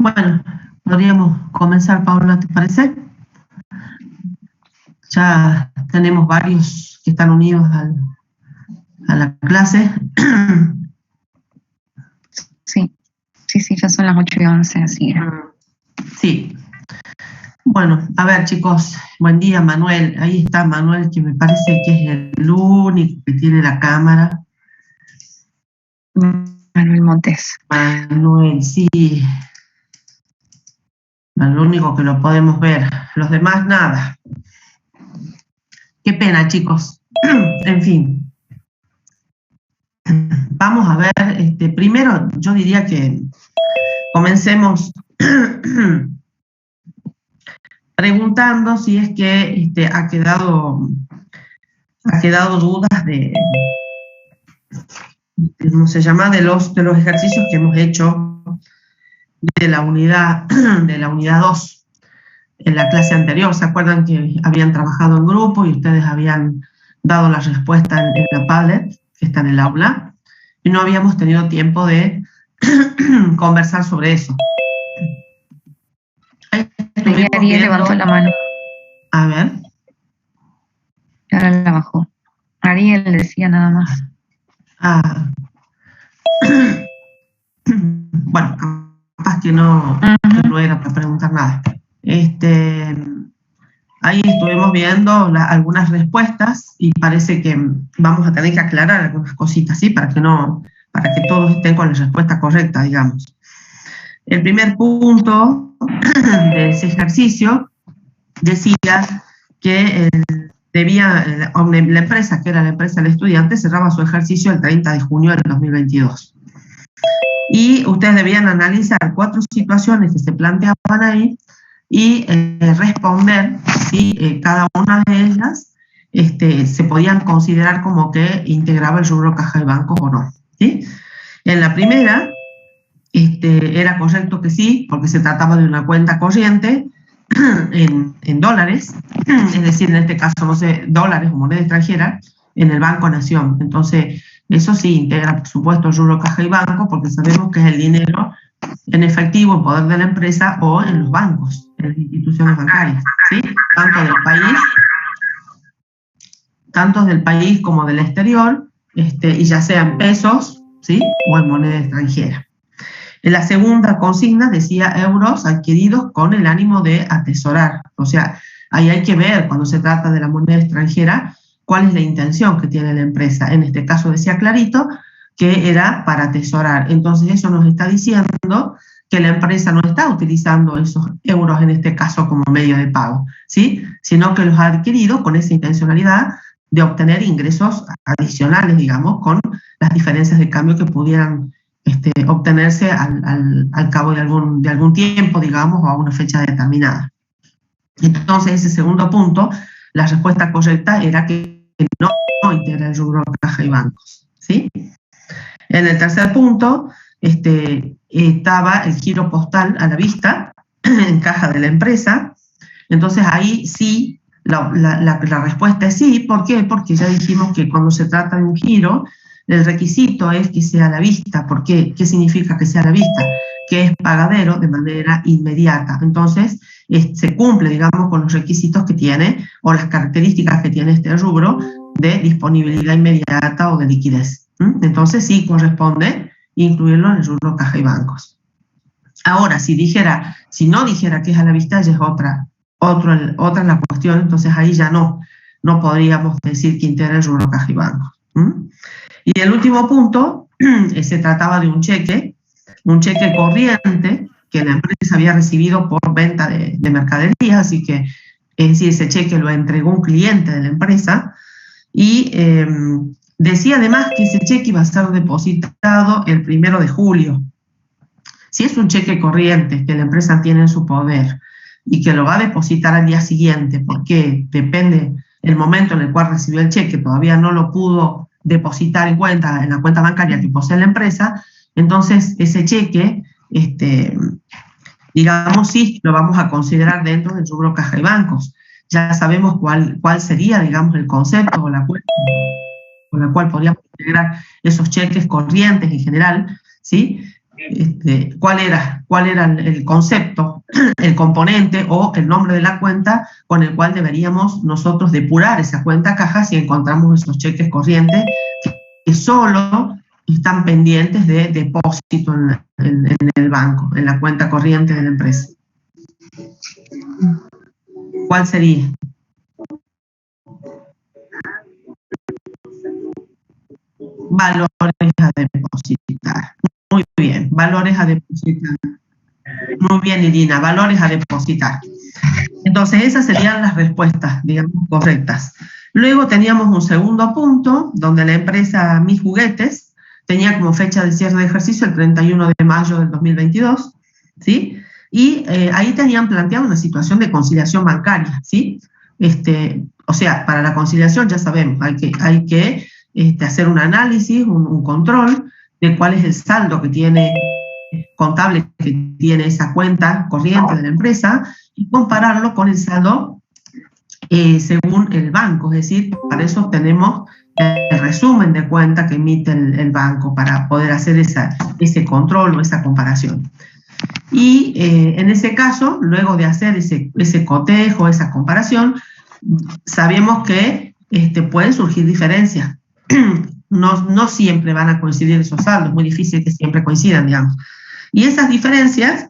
Bueno, podríamos comenzar, Paula, ¿te parece? Ya tenemos varios que están unidos a la clase. Sí, ya son las 8:11, así. Sí. Bueno, a ver, chicos, buen día, Manuel. Ahí está Manuel, que me parece que es el único que tiene la cámara. Manuel Montes. Manuel, sí. Lo único que lo podemos ver. Los demás, nada. Qué pena, chicos. En fin. Vamos a ver, primero yo diría que comencemos preguntando si es que ha quedado dudas de ¿cómo se llama? De los ejercicios que hemos hecho de la unidad 2 en la clase anterior. ¿Se acuerdan que habían trabajado en grupo y ustedes habían dado la respuesta en la Padlet, que está en el aula, y no habíamos tenido tiempo de conversar sobre eso? Ariel levantó la mano. A ver. Ahora la bajó. Ariel decía nada más. Bueno, capaz que no era para preguntar nada. Ahí estuvimos viendo algunas respuestas y parece que vamos a tener que aclarar algunas cositas, ¿sí? Para que todos estén con la respuesta correcta, digamos. El primer punto de ese ejercicio decía que la empresa, que era la empresa del estudiante, cerraba su ejercicio el 30 de junio del 2022. Y ustedes debían analizar 4 situaciones que se planteaban ahí y responder si cada una de ellas se podían considerar como que integraba el rubro caja y banco o no, ¿sí? En la primera, era correcto que sí, porque se trataba de una cuenta corriente en dólares, es decir, en este caso, no sé, dólares o moneda extranjera, en el Banco Nación. Entonces, eso sí integra, por supuesto, el rubro caja y banco, porque sabemos que es el dinero en efectivo, en poder de la empresa o en los bancos, en las instituciones bancarias, ¿sí? Tanto del país como del exterior, y ya sea en pesos, ¿sí? O en moneda extranjera. En la segunda consigna decía euros adquiridos con el ánimo de atesorar. O sea, ahí hay que ver, cuando se trata de la moneda extranjera, cuál es la intención que tiene la empresa. En este caso decía clarito que era para atesorar. Entonces eso nos está diciendo que la empresa no está utilizando esos euros en este caso como medio de pago, ¿sí? Sino que los ha adquirido con esa intencionalidad de obtener ingresos adicionales, digamos, con las diferencias de cambio que pudieran obtenerse al cabo de algún tiempo, digamos, o a una fecha determinada. Entonces, ese segundo punto, la respuesta correcta era que no integra el rubro caja y bancos, ¿sí? En el tercer punto, estaba el giro postal a la vista, en caja de la empresa. Entonces, ahí sí, la respuesta es sí. ¿Por qué? Porque ya dijimos que cuando se trata de un giro, el requisito es que sea a la vista. ¿Por qué? ¿Qué significa que sea a la vista? Que es pagadero de manera inmediata. Entonces, se cumple, digamos, con los requisitos que tiene o las características que tiene este rubro de disponibilidad inmediata o de liquidez. Entonces, sí corresponde incluirlo en el rubro caja y bancos. Ahora, si no dijera que es a la vista, ya es otra la cuestión. Entonces, ahí ya no podríamos decir que integra el rubro caja y bancos. Y el último punto, se trataba de un cheque corriente que la empresa había recibido por venta de mercadería, así que, es decir, ese cheque lo entregó un cliente de la empresa, y decía además que ese cheque iba a ser depositado el 1 de julio. Si es un cheque corriente que la empresa tiene en su poder y que lo va a depositar al día siguiente, porque depende el momento en el cual recibió el cheque, todavía no lo pudo depositar en la cuenta bancaria que posee la empresa, entonces ese cheque, digamos, sí, lo vamos a considerar dentro del rubro caja y bancos. Ya sabemos cuál sería, digamos, el concepto o la cuenta con la cual podríamos integrar esos cheques corrientes en general, ¿sí? ¿Cuál era el concepto, el componente o el nombre de la cuenta con el cual deberíamos nosotros depurar esa cuenta caja si encontramos esos cheques corrientes que solo están pendientes de depósito en el banco, en la cuenta corriente de la empresa? ¿Cuál sería? Valores a depositar. Muy bien, valores a depositar. Muy bien, Irina, valores a depositar. Entonces, esas serían las respuestas, digamos, correctas. Luego teníamos un segundo punto, donde la empresa Mis Juguetes tenía como fecha de cierre de ejercicio el 31 de mayo del 2022, ¿sí? Y ahí tenían planteado una situación de conciliación bancaria, ¿sí? O sea, para la conciliación ya sabemos, hay que hacer un análisis, un control de cuál es el saldo que tiene contable que tiene esa cuenta corriente de la empresa y compararlo con el saldo según el banco. Es decir, para eso tenemos el resumen de cuenta que emite el banco para poder hacer ese control o esa comparación. Y en ese caso, luego de hacer ese cotejo, esa comparación, sabemos que pueden surgir diferencias. No siempre van a coincidir esos saldos, es muy difícil que siempre coincidan, digamos. Y esas diferencias,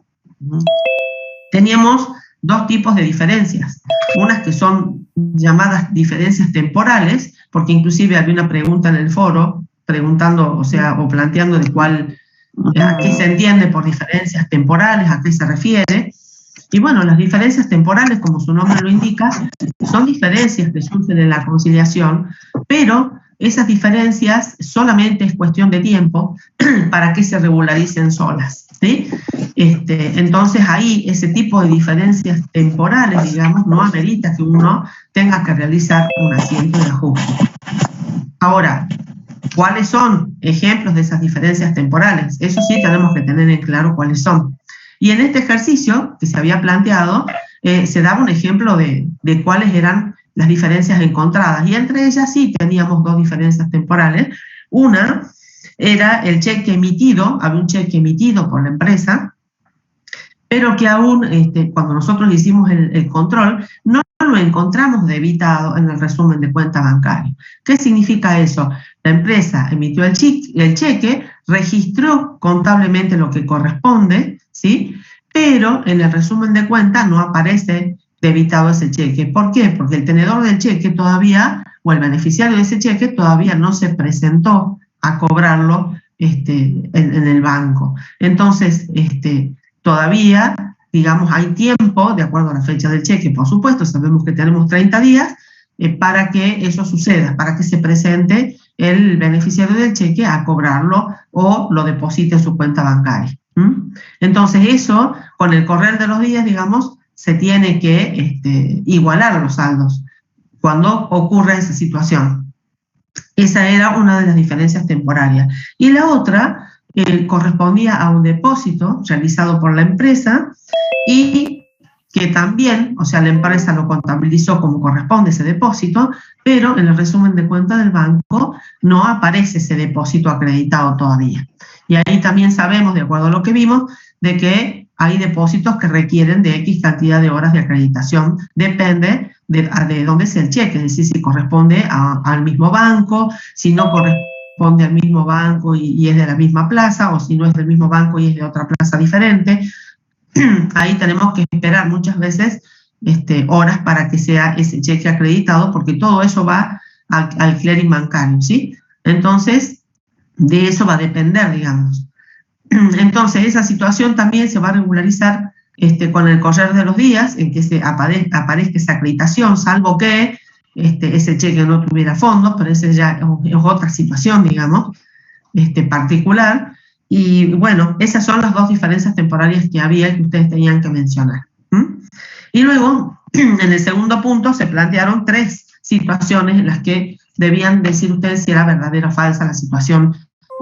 teníamos dos tipos de diferencias. Unas que son llamadas diferencias temporales, porque inclusive había una pregunta en el foro, preguntando, o planteando a qué se entiende por diferencias temporales, a qué se refiere. Y bueno, las diferencias temporales, como su nombre lo indica, son diferencias que surgen en la conciliación, pero esas diferencias solamente es cuestión de tiempo para que se regularicen solas, ¿sí? Entonces ahí ese tipo de diferencias temporales, digamos, no amerita que uno tenga que realizar un asiento de ajuste. Ahora, ¿cuáles son ejemplos de esas diferencias temporales? Eso sí tenemos que tener en claro cuáles son. Y en este ejercicio que se había planteado, se daba un ejemplo de cuáles eran las diferencias encontradas, y entre ellas sí teníamos dos diferencias temporales. Una era el cheque emitido, había un cheque emitido por la empresa, pero que aún cuando nosotros hicimos el control, no lo encontramos debitado en el resumen de cuenta bancaria. ¿Qué significa eso? La empresa emitió el cheque, registró contablemente lo que corresponde, ¿sí? Pero en el resumen de cuenta no aparece debitado ese cheque. ¿Por qué? Porque el tenedor del cheque todavía, o el beneficiario de ese cheque, todavía no se presentó a cobrarlo en el banco. Entonces, todavía, digamos, hay tiempo, de acuerdo a la fecha del cheque, por supuesto, sabemos que tenemos 30 días para que eso suceda, para que se presente el beneficiario del cheque a cobrarlo o lo deposite en su cuenta bancaria. Entonces eso, con el correr de los días, digamos, se tiene que igualar los saldos cuando ocurre esa situación. Esa era una de las diferencias temporarias. Y la otra correspondía a un depósito realizado por la empresa y que también, o sea, la empresa lo contabilizó como corresponde ese depósito, pero en el resumen de cuenta del banco no aparece ese depósito acreditado todavía. Y ahí también sabemos, de acuerdo a lo que vimos, de que hay depósitos que requieren de X cantidad de horas de acreditación, depende de dónde es el cheque, es decir, si corresponde al mismo banco, si no corresponde al mismo banco y es de la misma plaza, o si no es del mismo banco y es de otra plaza diferente. Ahí tenemos que esperar muchas veces horas para que sea ese cheque acreditado, porque todo eso va al clearing bancario, ¿sí? Entonces, de eso va a depender, digamos. Entonces, esa situación también se va a regularizar con el correr de los días en que aparezca esa acreditación, salvo que ese cheque no tuviera fondos, pero esa ya es otra situación, digamos, particular. Y bueno, esas son las dos diferencias temporarias que había que ustedes tenían que mencionar. Y luego, en el segundo punto, se plantearon 3 situaciones en las que debían decir ustedes si era verdadera o falsa la situación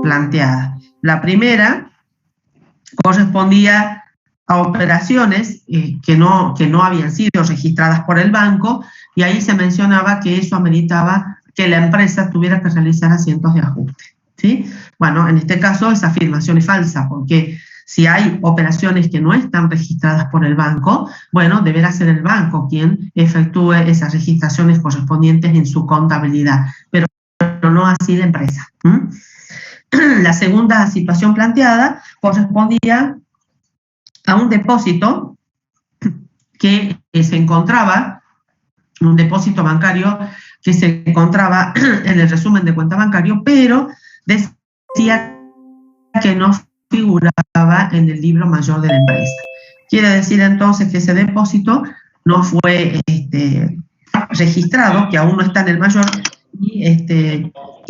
planteada. La primera correspondía a operaciones que no habían sido registradas por el banco, y ahí se mencionaba que eso ameritaba que la empresa tuviera que realizar asientos de ajuste, ¿sí? Bueno, en este caso esa afirmación es falsa, porque si hay operaciones que no están registradas por el banco, bueno, deberá ser el banco quien efectúe esas registraciones correspondientes en su contabilidad, pero no así la empresa. La segunda situación planteada correspondía a un depósito que se encontraba, un depósito bancario que se encontraba en el resumen de cuenta bancario, pero decía que no figuraba en el libro mayor de la empresa. Quiere decir entonces que ese depósito no fue registrado, que aún no está en el mayor,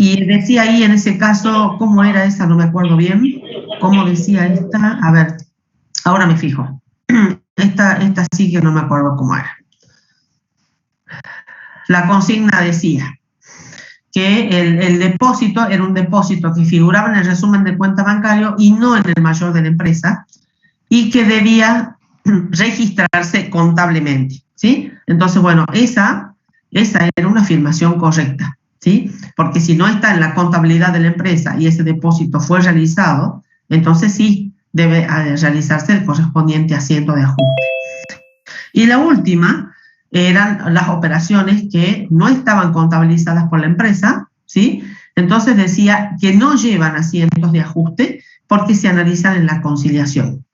y decía ahí en ese caso, ¿cómo era esa? No me acuerdo bien. ¿Cómo decía esta? A ver, ahora me fijo. Esta sí que no me acuerdo cómo era. La consigna decía que el depósito era un depósito que figuraba en el resumen de cuenta bancario y no en el mayor de la empresa, y que debía registrarse contablemente, ¿sí? Entonces, bueno, esa era una afirmación correcta, ¿sí? Porque si no está en la contabilidad de la empresa y ese depósito fue realizado, entonces sí debe realizarse el correspondiente asiento de ajuste. Y la última eran las operaciones que no estaban contabilizadas por la empresa, ¿sí? Entonces decía que no llevan asientos de ajuste porque se analizan en la conciliación.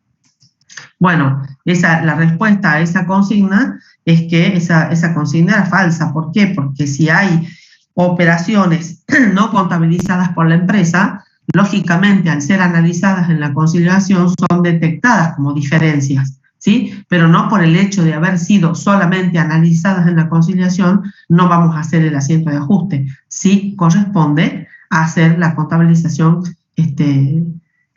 Bueno, la respuesta a esa consigna es que esa consigna era falsa. ¿Por qué? Porque si hay operaciones no contabilizadas por la empresa, lógicamente al ser analizadas en la conciliación son detectadas como diferencias, ¿sí? Pero no por el hecho de haber sido solamente analizadas en la conciliación, no vamos a hacer el asiento de ajuste. Sí corresponde a hacer la contabilización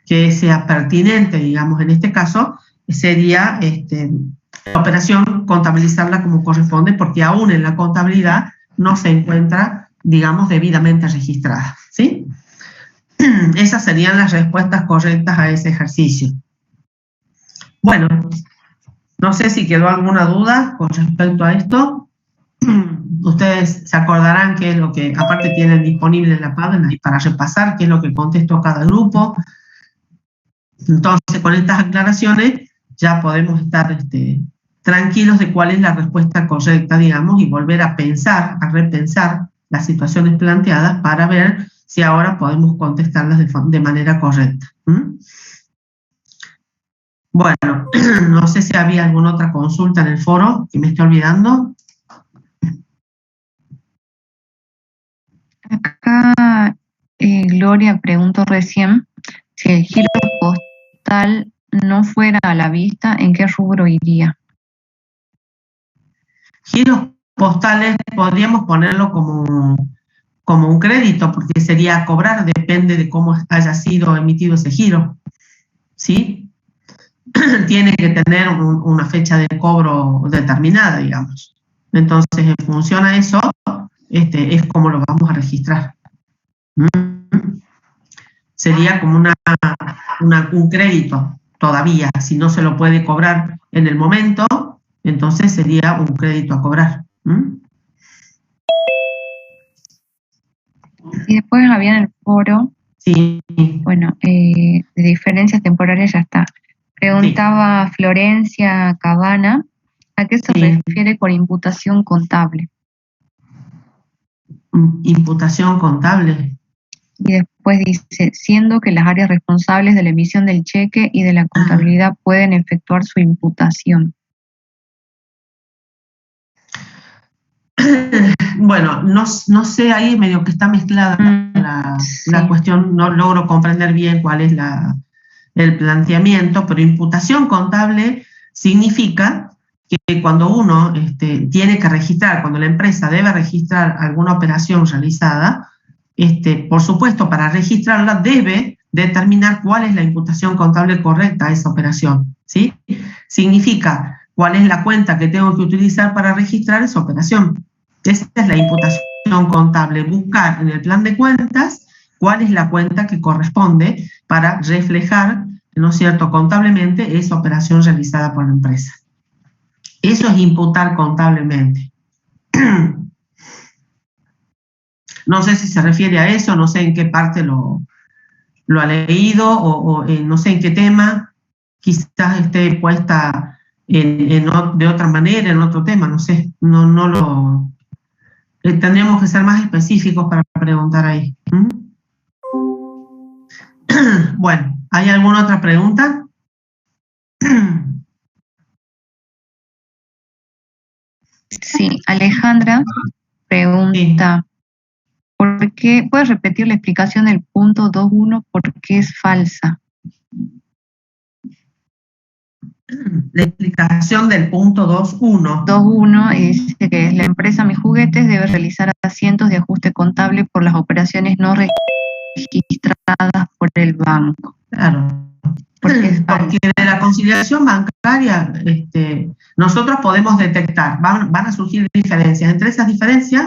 que sea pertinente, digamos, en este caso, sería la operación contabilizarla como corresponde, porque aún en la contabilidad no se encuentra, digamos, debidamente registrada, ¿sí? Esas serían las respuestas correctas a ese ejercicio. Bueno, no sé si quedó alguna duda con respecto a esto. Ustedes se acordarán qué es lo que, aparte tienen disponible en la página y para repasar qué es lo que contestó cada grupo. Entonces, con estas aclaraciones ya podemos estar tranquilos de cuál es la respuesta correcta, digamos, y volver a pensar, a repensar las situaciones planteadas para ver si ahora podemos contestarlas de manera correcta. Bueno, no sé si había alguna otra consulta en el foro que me esté olvidando. Acá Gloria preguntó recién si el giro postal no fuera a la vista, ¿en qué rubro iría? Giros postales podríamos ponerlo como un crédito, porque sería cobrar, depende de cómo haya sido emitido ese giro, ¿sí? Tiene que tener una fecha de cobro determinada, digamos. Entonces, en función a eso, es como lo vamos a registrar. Sería como un crédito todavía. Si no se lo puede cobrar en el momento, entonces sería un crédito a cobrar. Y después había en el foro, sí. Bueno, de diferencias temporales ya está. Preguntaba sí. Florencia Cabana, ¿a qué se refiere por imputación contable? Imputación contable. Y después dice, siendo que las áreas responsables de la emisión del cheque y de la contabilidad pueden efectuar su imputación. Bueno, no sé, ahí medio que está mezclada la cuestión, no logro comprender bien cuál es el planteamiento, pero imputación contable significa que cuando uno tiene que registrar, cuando la empresa debe registrar alguna operación realizada, por supuesto, para registrarla debe determinar cuál es la imputación contable correcta a esa operación, ¿sí? Significa cuál es la cuenta que tengo que utilizar para registrar esa operación. Esa es la imputación contable, buscar en el plan de cuentas cuál es la cuenta que corresponde para reflejar, ¿no es cierto?, contablemente esa operación realizada por la empresa. Eso es imputar contablemente. No sé si se refiere a eso, no sé en qué parte lo ha leído o no sé en qué tema, quizás esté puesta de otra manera, en otro tema, no sé, no lo... tendríamos que ser más específicos para preguntar ahí. Bueno, ¿hay alguna otra pregunta? Sí, Alejandra pregunta, ¿por qué? ¿Puedes repetir la explicación del punto 2.1? ¿Por qué es falsa? La explicación del punto 2.1. 2.1 dice que la empresa Mis Juguetes debe realizar asientos de ajuste contable por las operaciones no registradas por el banco. Claro. Porque de la conciliación bancaria nosotros podemos detectar, van a surgir diferencias. Entre esas diferencias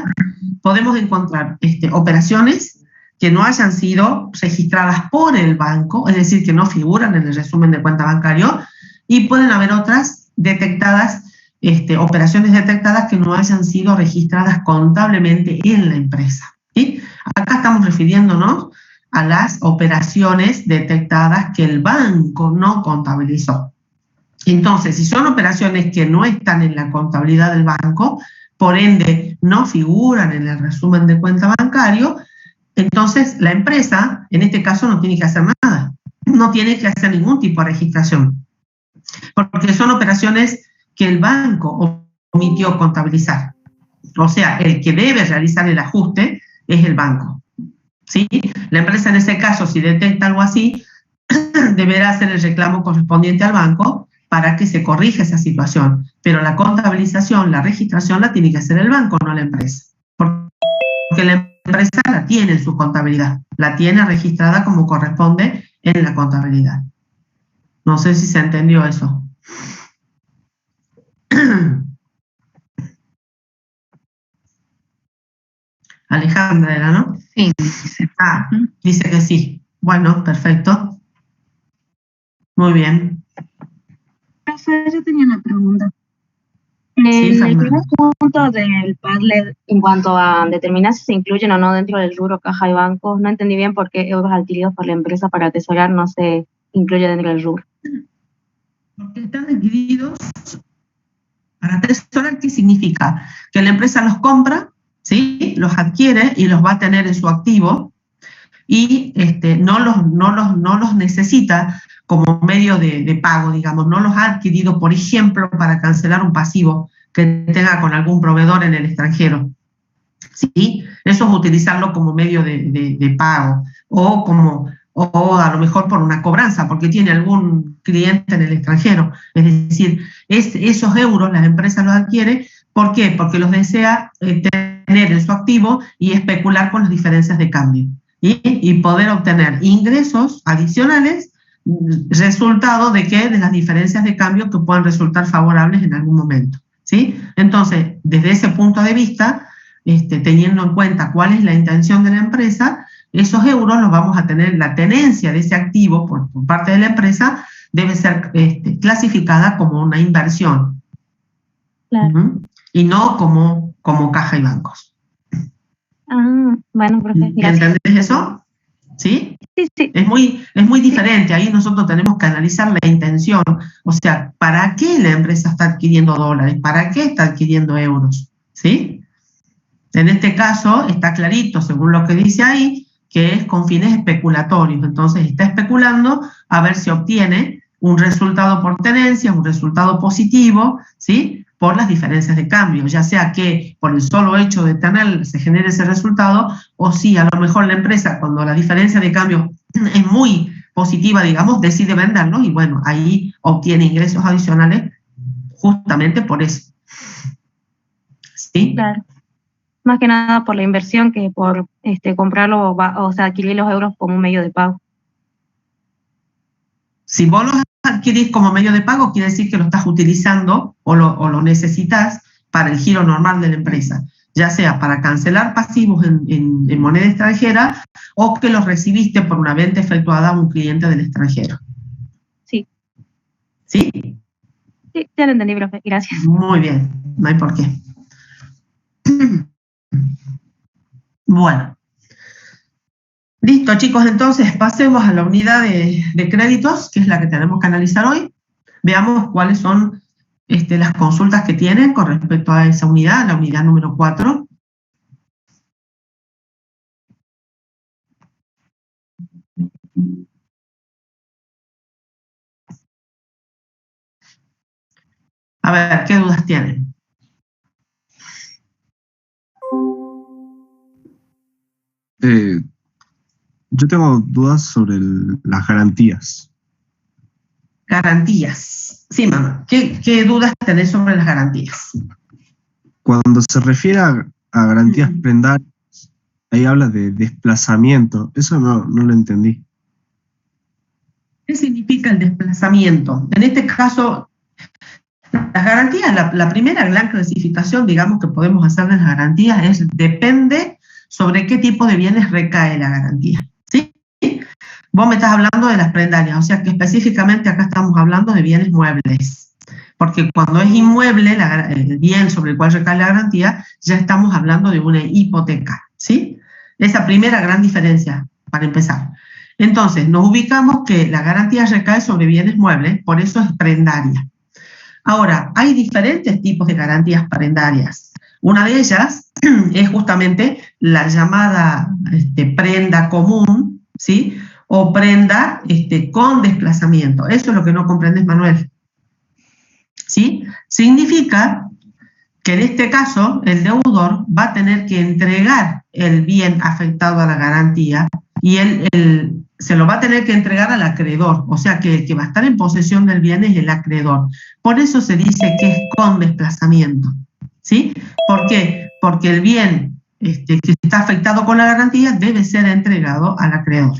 podemos encontrar operaciones que no hayan sido registradas por el banco, es decir, que no figuran en el resumen de cuenta bancario, y pueden haber otras detectadas, operaciones detectadas que no hayan sido registradas contablemente en la empresa, ¿sí? Acá estamos refiriéndonos a las operaciones detectadas que el banco no contabilizó. Entonces, si son operaciones que no están en la contabilidad del banco, por ende no figuran en el resumen de cuenta bancario, entonces la empresa, en este caso, no tiene que hacer nada, no tiene que hacer ningún tipo de registración, porque son operaciones que el banco omitió contabilizar. O sea, el que debe realizar el ajuste es el banco, ¿sí? La empresa en ese caso, si detecta algo así, deberá hacer el reclamo correspondiente al banco para que se corrija esa situación. Pero la contabilización, la registración la tiene que hacer el banco, no la empresa. Porque la empresa la tiene en su contabilidad, la tiene registrada como corresponde en la contabilidad. No sé si se entendió eso. Alejandra era, ¿no? Sí, dice. Dice que sí. Bueno, perfecto. Muy bien. Yo tenía una pregunta. En el primer punto del Padlet, en cuanto a determinar si se incluyen o no dentro del rubro caja y bancos, no entendí bien por qué euros adquiridos por la empresa para atesorar no se incluye dentro del rubro. Porque están adquiridos para atesorar. ¿Qué significa? Que la empresa los compra, ¿sí? Los adquiere y los va a tener en su activo y no los necesita como medio de pago, digamos, no los ha adquirido, por ejemplo, para cancelar un pasivo que tenga con algún proveedor en el extranjero. ¿Sí? Eso es utilizarlo como medio de pago o a lo mejor por una cobranza, porque tiene algún cliente en el extranjero. Es decir, esos euros la empresa los adquiere. ¿Por qué? Porque los desea tener en su activo y especular con las diferencias de cambio. Y poder obtener ingresos adicionales, resultado de ¿qué? De las diferencias de cambio que puedan resultar favorables en algún momento. ¿Sí? Entonces, desde ese punto de vista, teniendo en cuenta cuál es la intención de la empresa, esos euros los vamos a tener, la tenencia de ese activo por parte de la empresa debe ser clasificada como una inversión. Claro. Y no como caja y bancos. Ah, bueno, profe, gracias. ¿Entendés eso? ¿Sí? Sí, sí. Es muy diferente. Ahí nosotros tenemos que analizar la intención. O sea, ¿para qué la empresa está adquiriendo dólares? ¿Para qué está adquiriendo euros? ¿Sí? En este caso está clarito, según lo que dice ahí, que es con fines especulatorios. Entonces está especulando a ver si obtiene un resultado por tenencia, un resultado positivo, ¿sí? Por las diferencias de cambio, ya sea que por el solo hecho de tener se genere ese resultado, o si a lo mejor la empresa, cuando la diferencia de cambio es muy positiva, digamos, decide venderlo y bueno, ahí obtiene ingresos adicionales justamente por eso. ¿Sí? Claro. Más que nada por la inversión que por comprarlo, o sea, adquirir los euros como un medio de pago. Si vos los adquirís como medio de pago, quiere decir que lo estás utilizando o lo necesitas para el giro normal de la empresa, ya sea para cancelar pasivos en moneda extranjera o que los recibiste por una venta efectuada a un cliente del extranjero. Sí. ¿Sí? Sí, ya lo entendí, profe. Gracias. Muy bien, no hay por qué. Bueno. Listo, chicos, entonces pasemos a la unidad de créditos, que es la que tenemos que analizar hoy. Veamos cuáles son las consultas que tienen con respecto a esa unidad, la unidad número 4. A ver, ¿qué dudas tienen? Yo tengo dudas sobre las garantías. Garantías. Sí, mamá. ¿Qué dudas tenés sobre las garantías? Cuando se refiere a garantías prendarias, ahí habla de desplazamiento. Eso no lo entendí. ¿Qué significa el desplazamiento? En este caso, las garantías, la primera gran clasificación, digamos, que podemos hacer de las garantías es depende sobre qué tipo de bienes recae la garantía. ¿Sí? Vos me estás hablando de las prendarias, o sea que específicamente acá estamos hablando de bienes muebles. Porque cuando es inmueble, el bien sobre el cual recae la garantía, ya estamos hablando de una hipoteca. ¿Sí? Esa primera gran diferencia, para empezar. Entonces, nos ubicamos que la garantía recae sobre bienes muebles, por eso es prendaria. Ahora, hay diferentes tipos de garantías prendarias. Una de ellas es justamente la llamada prenda común, ¿sí? O prenda con desplazamiento. Eso es lo que no comprendes, Manuel. ¿Sí? Significa que en este caso el deudor va a tener que entregar el bien afectado a la garantía y se lo va a tener que entregar al acreedor, o sea que el que va a estar en posesión del bien es el acreedor. Por eso se dice que es con desplazamiento. ¿Sí? ¿Por qué? Porque el bien que está afectado con la garantía debe ser entregado al acreedor.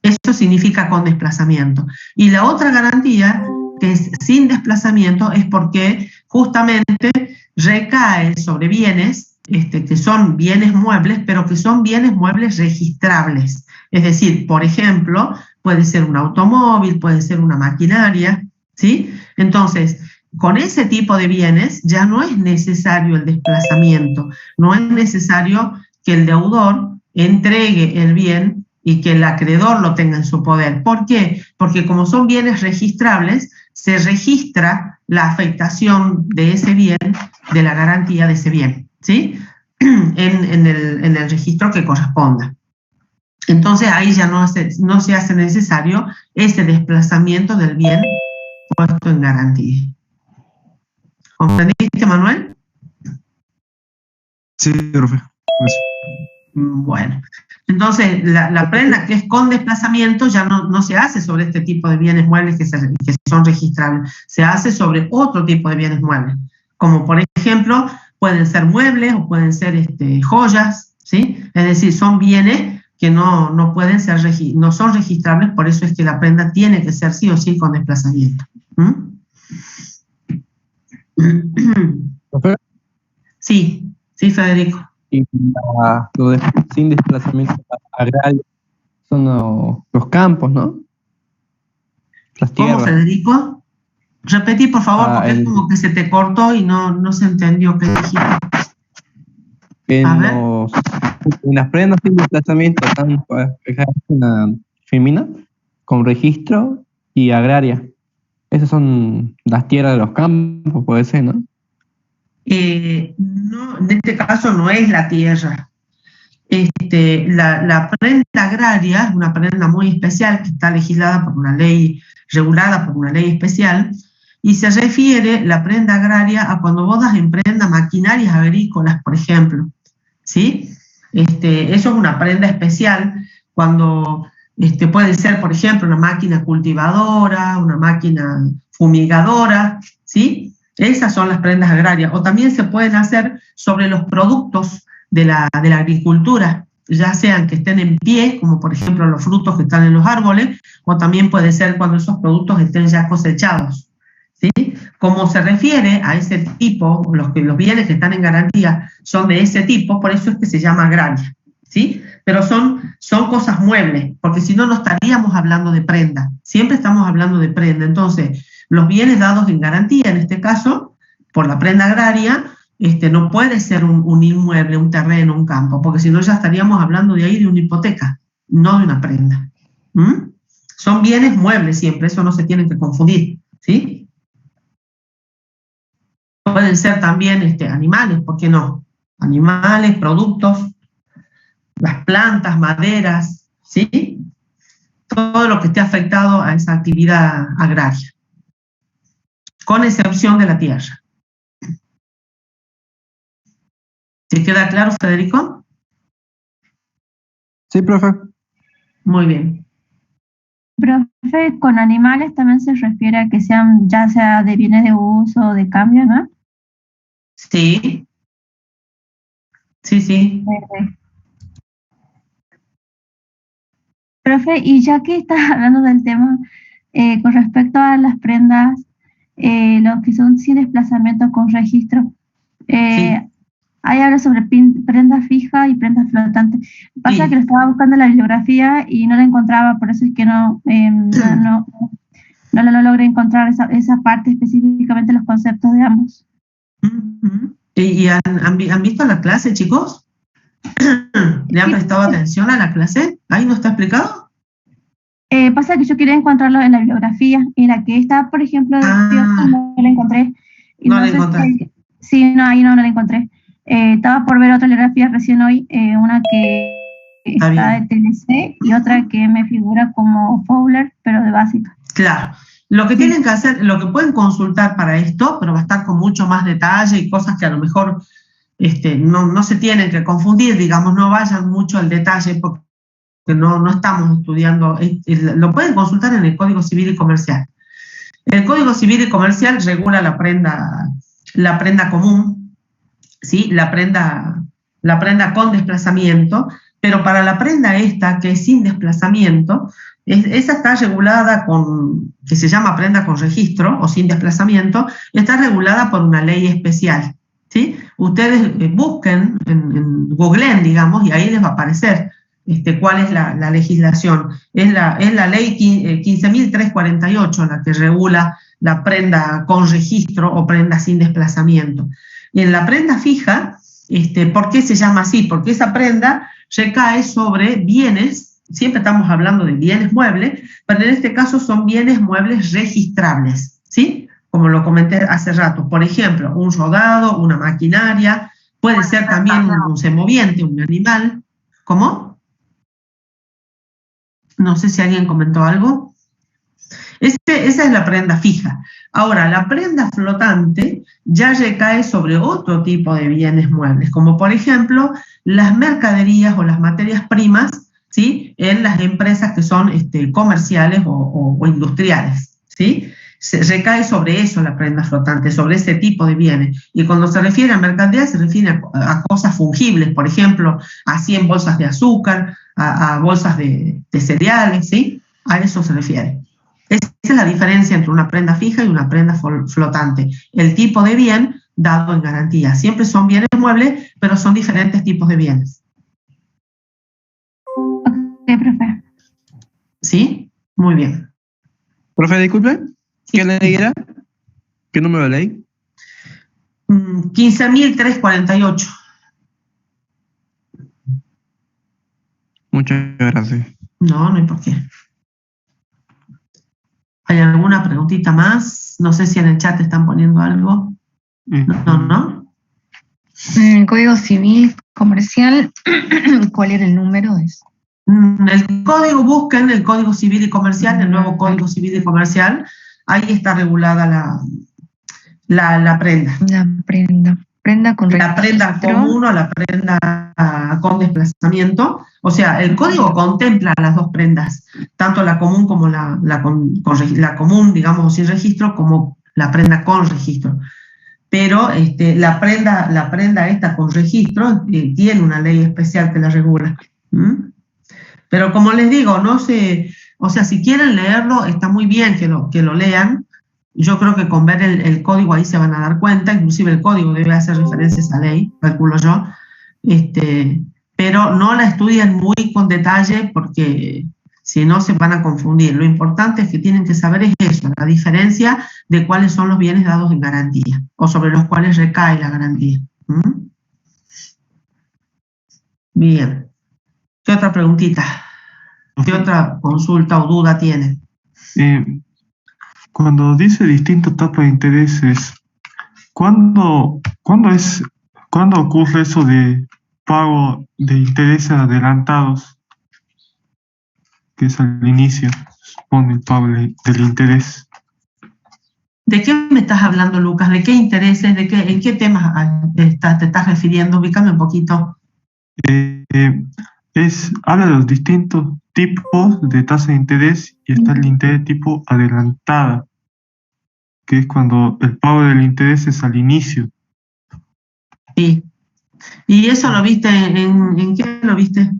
Eso significa con desplazamiento. Y la otra garantía, que es sin desplazamiento, es porque justamente recae sobre bienes que son bienes muebles, pero que son bienes muebles registrables. Es decir, por ejemplo, puede ser un automóvil, puede ser una maquinaria, ¿sí? Entonces, con ese tipo de bienes ya no es necesario el desplazamiento, no es necesario que el deudor entregue el bien y que el acreedor lo tenga en su poder. ¿Por qué? Porque como son bienes registrables, se registra la afectación de ese bien, de la garantía de ese bien, ¿sí? en el registro que corresponda. Entonces ahí ya no se hace necesario ese desplazamiento del bien puesto en garantía. ¿Comprendiste, Manuel? Sí, profe. Gracias. Bueno, entonces la prenda que es con desplazamiento ya no se hace sobre este tipo de bienes muebles que son registrables, se hace sobre otro tipo de bienes muebles, como por ejemplo pueden ser muebles o pueden ser joyas, ¿sí? Es decir, son bienes que no pueden ser, no son registrables, por eso es que la prenda tiene que ser sí o sí con desplazamiento. ¿Profe? Sí, Federico. Y sin desplazamiento agrario son los campos, ¿no? Las tierras. ¿Cómo, Federico? Repetí, por favor, porque es como que se te cortó y no se entendió qué dijiste. En las prendas sin desplazamiento están una femina con registro y agraria. Esas son las tierras de los campos, puede ser, ¿no? No, en este caso no es la tierra. La prenda agraria es una prenda muy especial que está legislada por una ley, regulada por una ley especial, y se refiere la prenda agraria a cuando vos das en prenda maquinarias agrícolas, por ejemplo, ¿sí? Eso es una prenda especial cuando puede ser, por ejemplo, una máquina cultivadora, una máquina fumigadora, ¿sí? Esas son las prendas agrarias. O también se pueden hacer sobre los productos de la agricultura, ya sean que estén en pie, como por ejemplo los frutos que están en los árboles, o también puede ser cuando esos productos estén ya cosechados, ¿sí? Como se refiere a ese tipo, los bienes que están en garantía son de ese tipo, por eso es que se llama agraria, ¿sí? Pero son cosas muebles, porque si no, no estaríamos hablando de prenda, siempre estamos hablando de prenda. Entonces, los bienes dados en garantía, en este caso, por la prenda agraria, no puede ser un inmueble, un terreno, un campo, porque si no ya estaríamos hablando de ahí de una hipoteca, no de una prenda. Son bienes muebles siempre, eso no se tiene que confundir, ¿sí? Pueden ser también animales, ¿por qué no? Animales, productos, las plantas, maderas, ¿sí? Todo lo que esté afectado a esa actividad agraria, con excepción de la tierra. ¿Te queda claro, Federico? Sí, profe. Muy bien. Profe, con animales también se refiere a que sean ya sea de bienes de uso o de cambio, ¿no? Sí. Sí. Profe, y ya que estás hablando del tema, con respecto a las prendas, los que son sin desplazamiento con registro, Sí. ahí habla sobre prenda fija y prenda flotante. Pasa que lo estaba buscando en la bibliografía y no la encontraba, por eso es que no lo logré encontrar esa parte específicamente, los conceptos de ambos. ¿Y han visto la clase, chicos? ¿Le han prestado atención a la clase? ¿Ahí no está explicado? Pasa que yo quería encontrarlo en la bibliografía, y la que está, por ejemplo, no la encontré. Y no la encontré. Sí, no, ahí no la encontré. Estaba por ver otra bibliografía recién hoy, una que está de TLC y otra que me figura como Fowler, pero de básica. Claro. Lo que tienen que hacer, lo que pueden consultar para esto, pero va a estar con mucho más detalle y cosas que a lo mejor no se tienen que confundir, digamos, no vayan mucho al detalle porque no estamos estudiando, lo pueden consultar en el Código Civil y Comercial. El Código Civil y Comercial regula la prenda común, ¿sí? La prenda con desplazamiento, pero para la prenda esta, que es sin desplazamiento, esa está regulada que se llama prenda con registro o sin desplazamiento, está regulada por una ley especial, ¿sí? Ustedes busquen, googleen, digamos, y ahí les va a aparecer cuál es la legislación. Es la ley 15.348 la que regula la prenda con registro o prenda sin desplazamiento. Y en la prenda fija, ¿por qué se llama así? Porque esa prenda recae sobre bienes, siempre estamos hablando de bienes muebles, pero en este caso son bienes muebles registrables, ¿sí? Como lo comenté hace rato, por ejemplo, un rodado, una maquinaria, puede ser también un semoviente, un animal. ¿Cómo? No sé si alguien comentó algo. Esa es la prenda fija. Ahora, la prenda flotante ya recae sobre otro tipo de bienes muebles, como por ejemplo las mercaderías o las materias primas, ¿sí? En las empresas que son comerciales o industriales, ¿sí? Se recae sobre eso la prenda flotante, sobre ese tipo de bienes. Y cuando se refiere a mercadería, se refiere a cosas fungibles, por ejemplo, a 100 bolsas de azúcar, a bolsas de cereales, ¿sí? A eso se refiere. Esa es la diferencia entre una prenda fija y una prenda flotante. El tipo de bien dado en garantía. Siempre son bienes muebles, pero son diferentes tipos de bienes. Ok, profe. ¿Sí? Muy bien. Profe, disculpe, ¿qué ley era? ¿Qué número de ley? 15.348. Muchas gracias. No hay por qué. ¿Hay alguna preguntita más? No sé si en el chat están poniendo algo. No. En el Código Civil Comercial, ¿cuál era el número? El código, busquen el Código Civil y Comercial, el nuevo Código Civil y Comercial, ahí está regulada la prenda. La prenda. Prenda con registro. La prenda común o la prenda con desplazamiento. O sea, el código contempla las dos prendas, tanto la común como la común, digamos, sin registro, como la prenda con registro. Pero la prenda esta con registro tiene una ley especial que la regula. Pero como les digo, o sea, si quieren leerlo, está muy bien que lo lean. Yo creo que con ver el código ahí se van a dar cuenta, inclusive el código debe hacer referencia a esa ley, calculo yo, pero no la estudien muy con detalle porque si no se van a confundir. Lo importante es que tienen que saber es eso, la diferencia de cuáles son los bienes dados en garantía o sobre los cuales recae la garantía. Bien. ¿Qué otra preguntita? ¿Qué otra consulta o duda tienen? Cuando dice distintos tipos de intereses, ¿cuándo ocurre eso de pago de intereses adelantados? Que es al inicio, supone el pago del interés. ¿De qué me estás hablando, Lucas? ¿De qué intereses? ¿En qué temas te estás refiriendo? Ubícame un poquito. Habla de los distintos tipos de tasa de interés y está el interés tipo adelantada, que es cuando el pago del interés es al inicio. Sí. ¿Y eso lo viste en qué lo viste?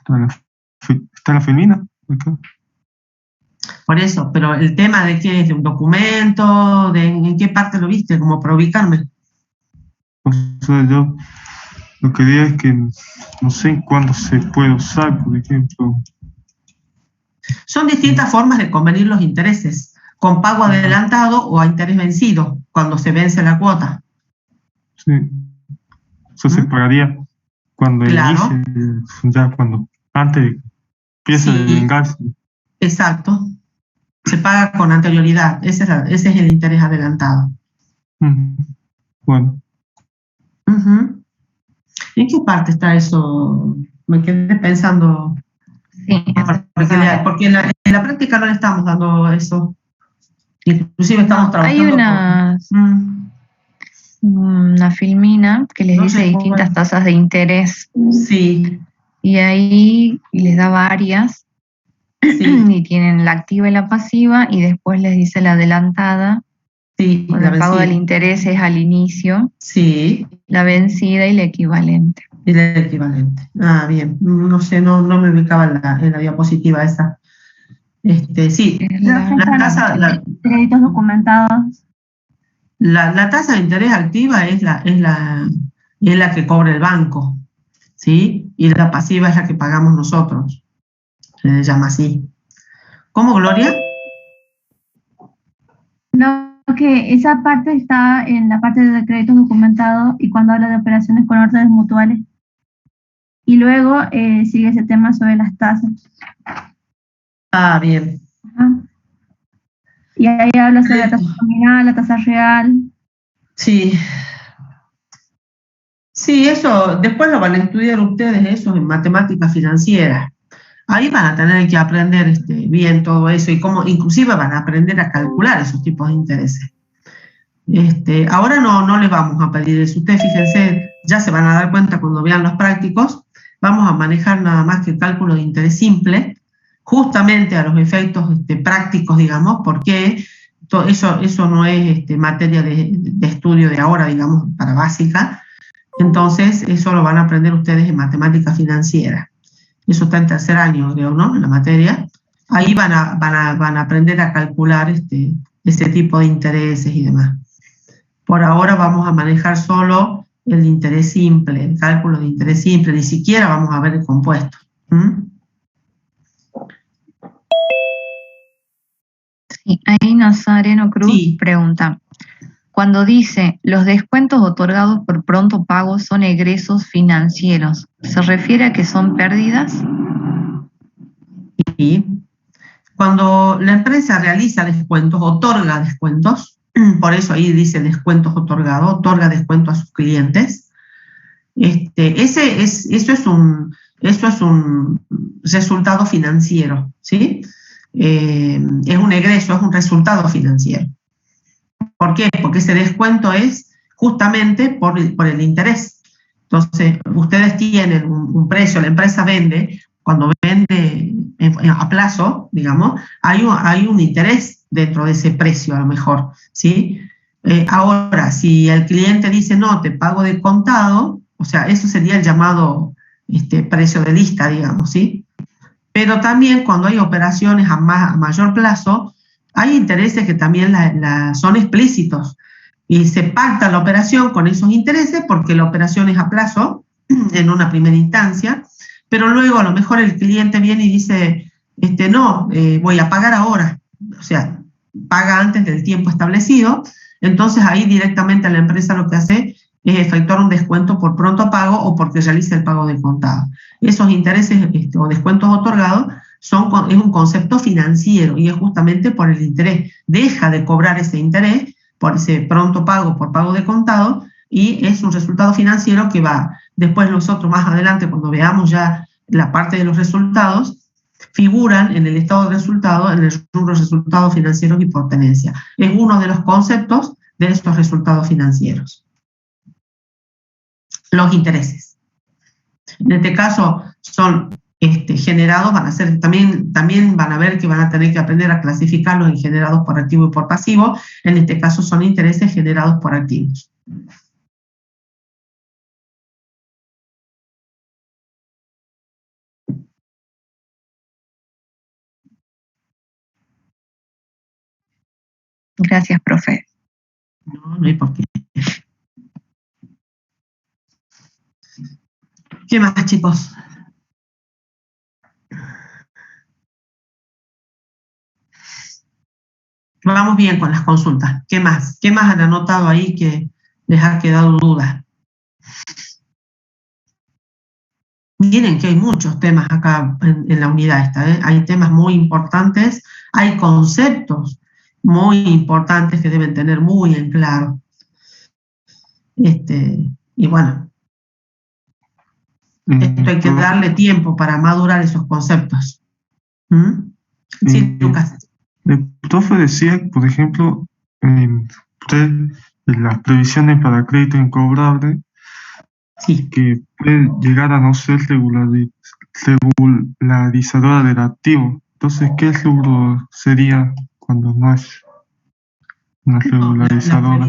Está en la FEMINA. Acá. Por eso, pero el tema de qué es, de un documento, ¿en qué parte lo viste? Como para ubicarme. O sea, yo lo que digo es que no sé cuándo se puede usar, por ejemplo. Son distintas formas de convenir los intereses, con pago adelantado o a interés vencido, cuando se vence la cuota. Sí. Eso se pagaría cuando claro. inicie, ya cuando, antes de que empiece el vengarse. Exacto. Se paga con anterioridad. Ese es el interés adelantado. Bueno. ¿En qué parte está eso? Me quedé pensando. Sí, porque en la práctica no le estamos dando eso. Inclusive estamos trabajando. Hay una filmina que les dice distintas tasas de interés. Sí. Y ahí les da varias. Sí. Y tienen la activa y la pasiva, y después les dice la adelantada. Sí, el pago del interés es al inicio. Sí. La vencida y la equivalente. Y la equivalente. Ah, bien. No sé, no me ubicaba en la diapositiva esa. Sí. La tasa, créditos documentados. La tasa de interés activa es la que cobra el banco. ¿sí? Y la pasiva es la que pagamos nosotros. Se le llama así. ¿Cómo, Gloria? No, que esa parte está en la parte de créditos documentados y cuando habla de operaciones con órdenes mutuales. Y luego sigue ese tema sobre las tasas. Ah, bien. Ajá. Y ahí habla sobre la tasa nominal, la tasa real. Sí. Sí, eso, después lo van a estudiar ustedes, eso en matemática financiera. Ahí van a tener que aprender bien todo eso y cómo, inclusive van a aprender a calcular esos tipos de intereses. Ahora no les vamos a pedir eso. Ustedes fíjense, ya se van a dar cuenta cuando vean los prácticos, vamos a manejar nada más que el cálculo de interés simple, justamente a los efectos prácticos, digamos, porque eso no es materia de estudio de ahora, digamos, para básica. Entonces, eso lo van a aprender ustedes en matemática financiera. Eso está en tercer año, creo, ¿no? En la materia. Ahí van a aprender a calcular ese tipo de intereses y demás. Por ahora vamos a manejar solo el interés simple, el cálculo de interés simple, ni siquiera vamos a ver el compuesto. Sí, ahí Nazareno Cruz pregunta, cuando dice los descuentos otorgados por pronto pago son egresos financieros, ¿se refiere a que son pérdidas? Sí. Cuando la empresa realiza descuentos, otorga descuentos, por eso ahí dice descuentos otorgados, otorga descuento a sus clientes. Eso es un resultado financiero, ¿sí? Es un egreso, es un resultado financiero. ¿Por qué? Porque ese descuento es justamente por el interés. Entonces, ustedes tienen un precio, la empresa vende, cuando vende a plazo, digamos, hay un interés dentro de ese precio a lo mejor, ¿sí? Ahora, si el cliente dice, no, te pago de contado, o sea, eso sería el llamado precio de lista, digamos, ¿sí? Pero también cuando hay operaciones a mayor plazo, hay intereses que también son explícitos y se pacta la operación con esos intereses porque la operación es a plazo en una primera instancia, pero luego a lo mejor el cliente viene y dice, no, voy a pagar ahora, o sea, paga antes del tiempo establecido, entonces ahí directamente la empresa lo que hace es efectuar un descuento por pronto pago o porque realiza el pago de contado. Esos intereses o descuentos otorgados es un concepto financiero y es justamente por el interés. Deja de cobrar ese interés por ese pronto pago por pago de contado y es un resultado financiero que va, después nosotros más adelante cuando veamos ya la parte de los resultados, figuran en el estado de resultados, en el rubro resultados financieros y por tenencia. Es uno de los conceptos de estos resultados financieros. Los intereses. En este caso son generados, van a ser también van a ver que van a tener que aprender a clasificarlos en generados por activo y por pasivo. En este caso son intereses generados por activos. Gracias, profe. No hay por qué. ¿Qué más, chicos? Vamos bien con las consultas. ¿Qué más? ¿Qué más han anotado ahí que les ha quedado duda? Miren que hay muchos temas acá en la unidad esta, ¿eh? Hay temas muy importantes, hay conceptos muy importantes que deben tener muy en claro. Y bueno, esto hay que darle tiempo para madurar esos conceptos. Sí, Lucas. El profe decía, por ejemplo, usted, en las previsiones para crédito incobrable, sí, que puede llegar a no ser regularizadora del activo. Entonces, ¿qué rubro sería cuando no es una regularizadora?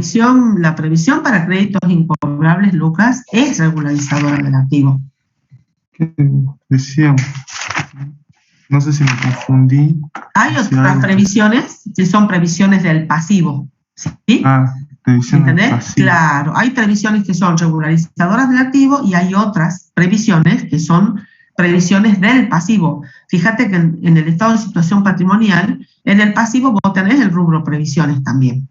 La previsión para créditos incobrables, Lucas, es regularizadora del activo. ¿Qué decíamos? No sé si me confundí. Hay otras previsiones que son previsiones del pasivo, ¿sí? ¿Entendés? Claro, hay previsiones que son regularizadoras del activo y hay otras previsiones que son previsiones del pasivo. Fíjate que en el estado de situación patrimonial, en el pasivo vos tenés el rubro previsiones también.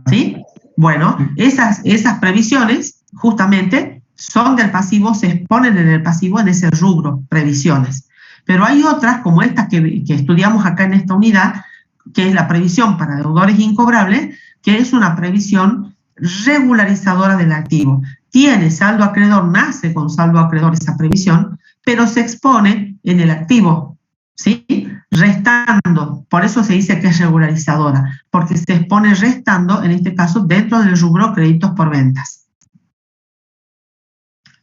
¿Sí? Bueno, esas previsiones justamente son del pasivo, se exponen en el pasivo en ese rubro, previsiones. Pero hay otras, como estas que estudiamos acá en esta unidad, que es la previsión para deudores incobrables, que es una previsión regularizadora del activo. Tiene saldo acreedor, nace con saldo acreedor esa previsión, pero se expone en el activo, ¿sí? Restando. Por eso se dice que es regularizadora, porque se expone restando, en este caso, dentro del rubro créditos por ventas.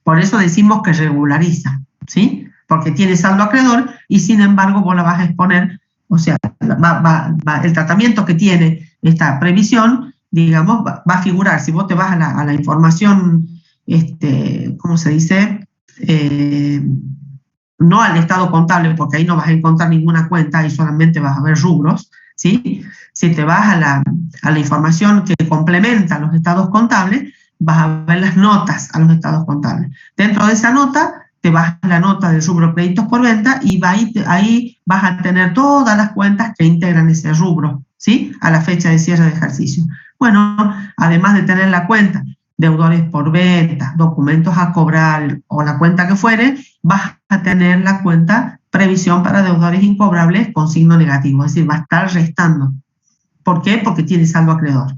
Por eso decimos que regulariza, ¿sí? Porque tiene saldo acreedor y sin embargo vos la vas a exponer, o sea, el tratamiento que tiene esta previsión, digamos, va a figurar. Si vos te vas a la información, ¿cómo se dice? No al estado contable, porque ahí no vas a encontrar ninguna cuenta y solamente vas a ver rubros, ¿sí? Si te vas a la información que complementa los estados contables, vas a ver las notas a los estados contables. Dentro de esa nota, te vas a la nota del rubro créditos por venta y ahí vas a tener todas las cuentas que integran ese rubro, ¿sí? A la fecha de cierre de ejercicio. Bueno, además de tener la cuenta deudores por venta, documentos a cobrar o la cuenta que fuere, vas a tener la cuenta previsión para deudores incobrables con signo negativo, es decir, va a estar restando. ¿Por qué? Porque tiene saldo acreedor.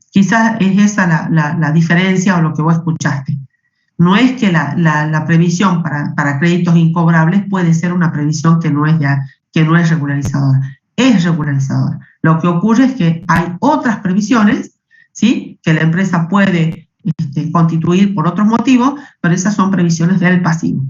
Quizás es esa la diferencia o lo que vos escuchaste. No es que la previsión para créditos incobrables puede ser una previsión que no es regularizadora. Es regularizadora. Lo que ocurre es que hay otras previsiones, ¿sí?, que la empresa puede constituir por otros motivos, pero esas son previsiones del pasivo.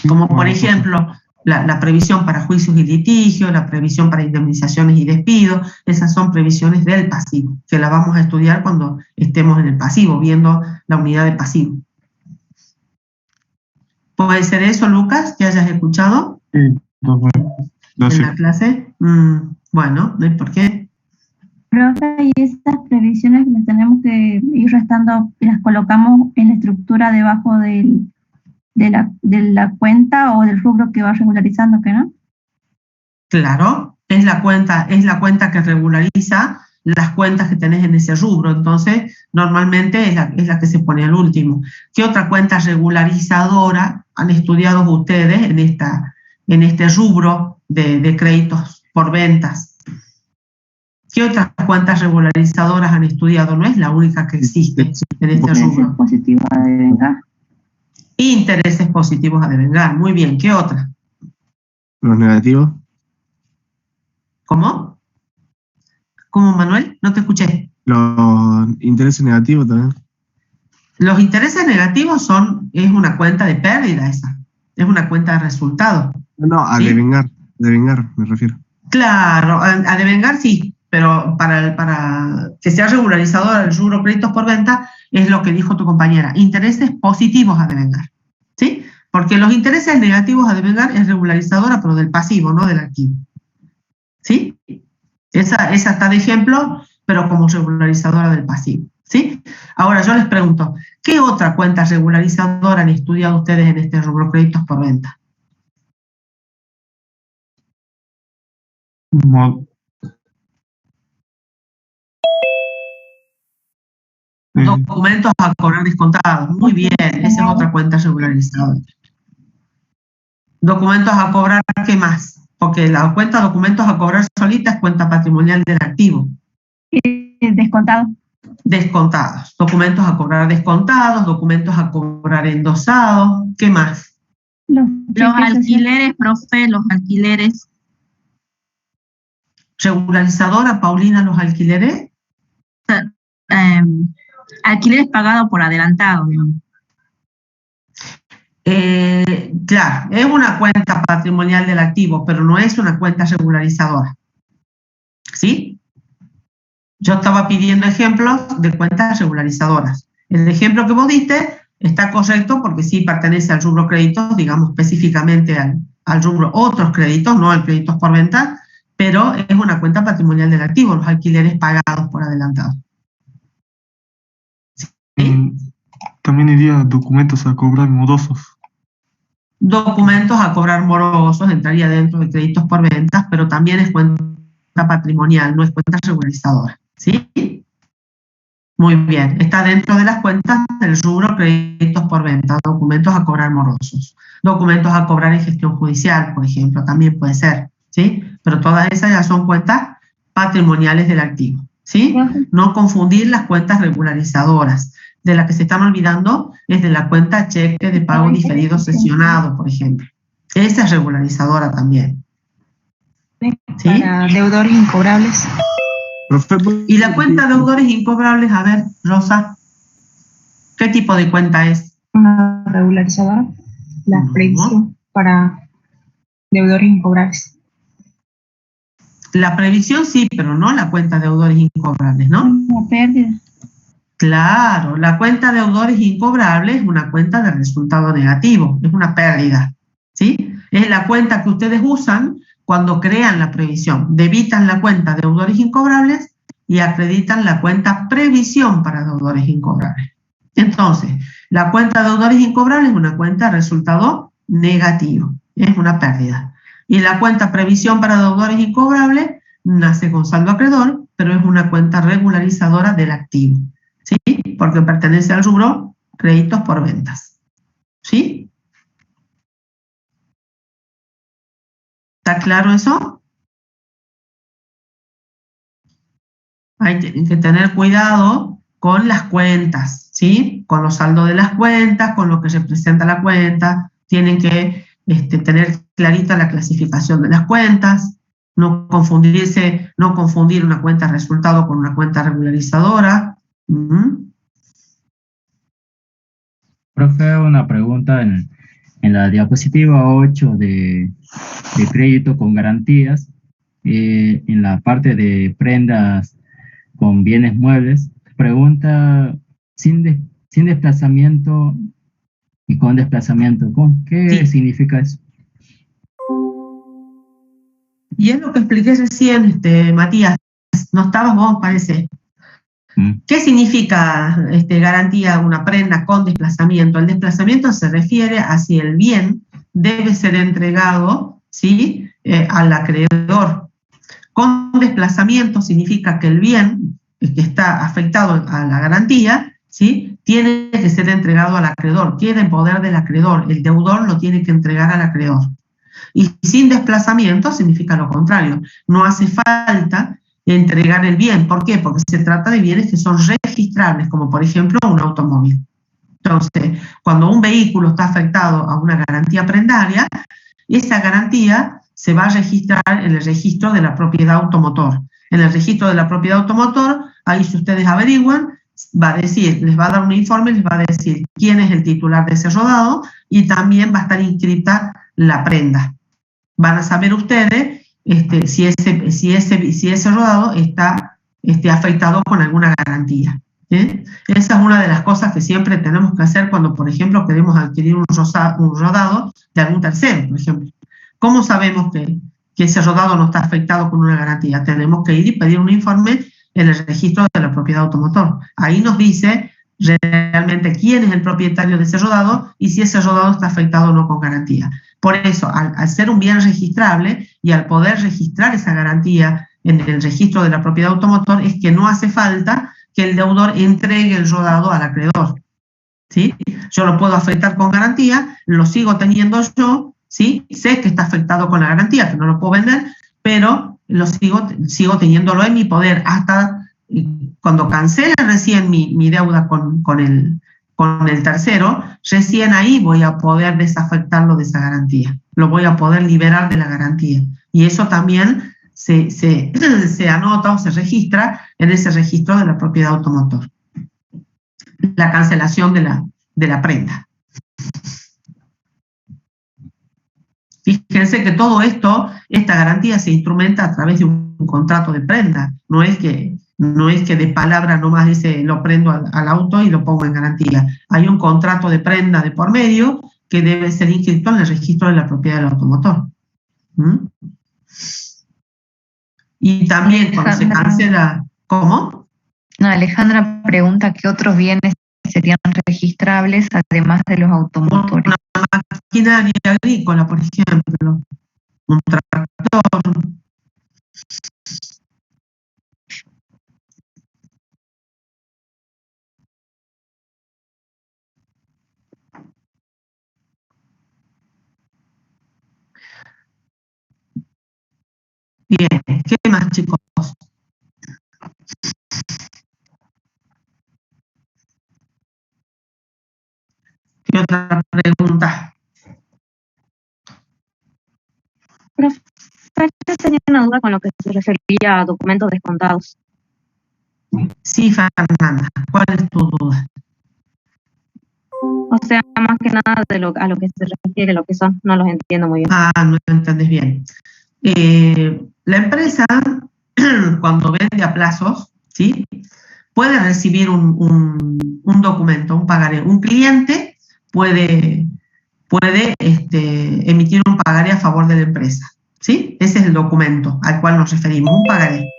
Como por ejemplo, la previsión para juicios y litigios, la previsión para indemnizaciones y despidos, esas son previsiones del pasivo, que las vamos a estudiar cuando estemos en el pasivo, viendo la unidad de pasivo. ¿Puede ser eso, Lucas, que hayas escuchado? Sí, no sé. ¿En la clase? Bueno, no hay por qué. Profe, y estas previsiones las tenemos que ir restando y las colocamos en la estructura debajo de la cuenta o del rubro que va regularizando, ¿qué no? Claro, es la cuenta que regulariza las cuentas que tenés en ese rubro, entonces normalmente es la que se pone al último. ¿Qué otra cuenta regularizadora han estudiado ustedes en este rubro de créditos por ventas? ¿Qué otras cuentas regularizadoras han estudiado? No es la única que existe en este rubro. Intereses positivos a devengar. Intereses positivos a devengar, muy bien. ¿Qué otra? Los negativos. ¿Cómo? ¿Cómo, Manuel? No te escuché. Los intereses negativos también. Los intereses negativos es una cuenta de pérdida esa. Es una cuenta de resultado. No, a ¿sí? devengar me refiero. Claro, a devengar sí, pero para que sea regularizador el rubro créditos por venta es lo que dijo tu compañera, intereses positivos a devengar, ¿sí? Porque los intereses negativos a devengar es regularizadora, pero del pasivo, no del activo, ¿sí? Esa está de ejemplo, pero como regularizadora del pasivo, ¿sí? Ahora yo les pregunto, ¿qué otra cuenta regularizadora han estudiado ustedes en este rubro créditos por venta? Documentos a cobrar descontados. Muy bien, esa es otra cuenta regularizadora. Documentos a cobrar, ¿qué más? Porque la cuenta documentos a cobrar solita es cuenta patrimonial del activo. Descontado. Descontados. Documentos a cobrar descontados, documentos a cobrar endosados. ¿Qué más? Los alquileres, profe, los alquileres. Regularizadora, Paulina, los alquileres. Alquileres pagados por adelantado, digamos. Claro, es una cuenta patrimonial del activo, pero no es una cuenta regularizadora. ¿Sí? Yo estaba pidiendo ejemplos de cuentas regularizadoras. El ejemplo que vos diste está correcto porque sí pertenece al rubro créditos, digamos específicamente al rubro otros créditos, no al créditos por venta, pero es una cuenta patrimonial del activo, los alquileres pagados por adelantado. ¿Sí? También iría documentos a cobrar morosos. Documentos a cobrar morosos entraría dentro de créditos por ventas, pero también es cuenta patrimonial, no es cuenta regularizadora. ¿Sí? Muy bien, está dentro de las cuentas del rubro créditos por venta, documentos a cobrar morosos. Documentos a cobrar en gestión judicial, por ejemplo, también puede ser. ¿Sí? Pero todas esas ya son cuentas patrimoniales del activo. ¿Sí? No confundir las cuentas regularizadoras. De la que se están olvidando es de la cuenta cheque de pago diferido sesionado, por ejemplo. Esa es regularizadora también. ¿Sí? Para deudores incobrables. Y la cuenta deudores incobrables, a ver, Rosa, ¿qué tipo de cuenta es? Una regularizadora. La previsión para deudores incobrables. La previsión sí, pero no la cuenta deudores incobrables, ¿no? Una pérdida. Claro, la cuenta deudores incobrables es una cuenta de resultado negativo, es una pérdida, ¿sí? Es la cuenta que ustedes usan cuando crean la previsión. Debitan la cuenta deudores incobrables y acreditan la cuenta previsión para deudores incobrables. Entonces, la cuenta deudores incobrables es una cuenta de resultado negativo, es una pérdida. Y la cuenta previsión para deudores incobrables nace con saldo acreedor, pero es una cuenta regularizadora del activo. ¿Sí? Porque pertenece al rubro créditos por ventas. ¿Sí? ¿Está claro eso? Hay que tener cuidado con las cuentas, ¿sí? Con los saldos de las cuentas, con lo que representa la cuenta. Tienen que tener clarita la clasificación de las cuentas, no confundir una cuenta resultado con una cuenta regularizadora. Profe, una pregunta en la diapositiva 8 de crédito con garantías, en la parte de prendas con bienes muebles, pregunta sin desplazamiento y con desplazamiento. ¿Qué significa eso? Y es lo que expliqué recién, Matías. No estabas vos, parece. ¿Qué significa garantía una prenda con desplazamiento? El desplazamiento se refiere a si el bien debe ser entregado, ¿sí? Al acreedor. Con desplazamiento significa que el bien que está afectado a la garantía, ¿sí? Tiene que ser entregado al acreedor, queda en poder del acreedor, el deudor lo tiene que entregar al acreedor. Y sin desplazamiento significa lo contrario, no hace falta entregar el bien. ¿Por qué? Porque se trata de bienes que son registrables, como por ejemplo un automóvil. Entonces, cuando un vehículo está afectado a una garantía prendaria, esa garantía se va a registrar en el registro de la propiedad automotor. En el registro de la propiedad automotor, ahí si ustedes averiguan, va a decir, les va a dar un informe, les va a decir quién es el titular de ese rodado y también va a estar inscrita la prenda. Van a saber ustedes si ese rodado está afectado con alguna garantía. Esa es una de las cosas que siempre tenemos que hacer cuando, por ejemplo, queremos adquirir un rodado de algún tercero, por ejemplo. ¿Cómo sabemos que ese rodado no está afectado con una garantía? Tenemos que ir y pedir un informe en el registro de la propiedad automotor. Ahí nos dice realmente quién es el propietario de ese rodado y si ese rodado está afectado o no con garantía. Por eso, al ser un bien registrable y al poder registrar esa garantía en el registro de la propiedad automotor, es que no hace falta que el deudor entregue el rodado al acreedor. ¿Sí? Yo lo puedo afectar con garantía, lo sigo teniendo yo, ¿sí? Sé que está afectado con la garantía, que no lo puedo vender, pero lo sigo teniéndolo en mi poder hasta cuando cancele recién mi deuda con el tercero, recién ahí voy a poder desafectarlo de esa garantía, lo voy a poder liberar de la garantía. Y eso también se anota o se registra en ese registro de la propiedad automotor. La cancelación de la prenda. Fíjense que todo esto, esta garantía se instrumenta a través de un contrato de prenda. No es que de palabra nomás dice lo prendo al auto y lo pongo en garantía. Hay un contrato de prenda de por medio que debe ser inscrito en el registro de la propiedad del automotor. Y también cuando se cancela, ¿cómo? No, Alejandra pregunta qué otros bienes serían registrables además de los automotores. Una maquinaria agrícola, por ejemplo, un tractor. Bien, ¿qué más, chicos? ¿Qué otra pregunta? Profe, yo tenía una duda con lo que se refería a documentos descontados. Sí, Fernanda, ¿cuál es tu duda? O sea, más que nada a lo que se refiere, lo que son, no los entiendo muy bien. Ah, no entendés bien. La empresa, cuando vende a plazos, ¿sí?, puede recibir un documento, un pagaré. Un cliente puede emitir un pagaré a favor de la empresa, ¿sí? Ese es el documento al cual nos referimos, un pagaré.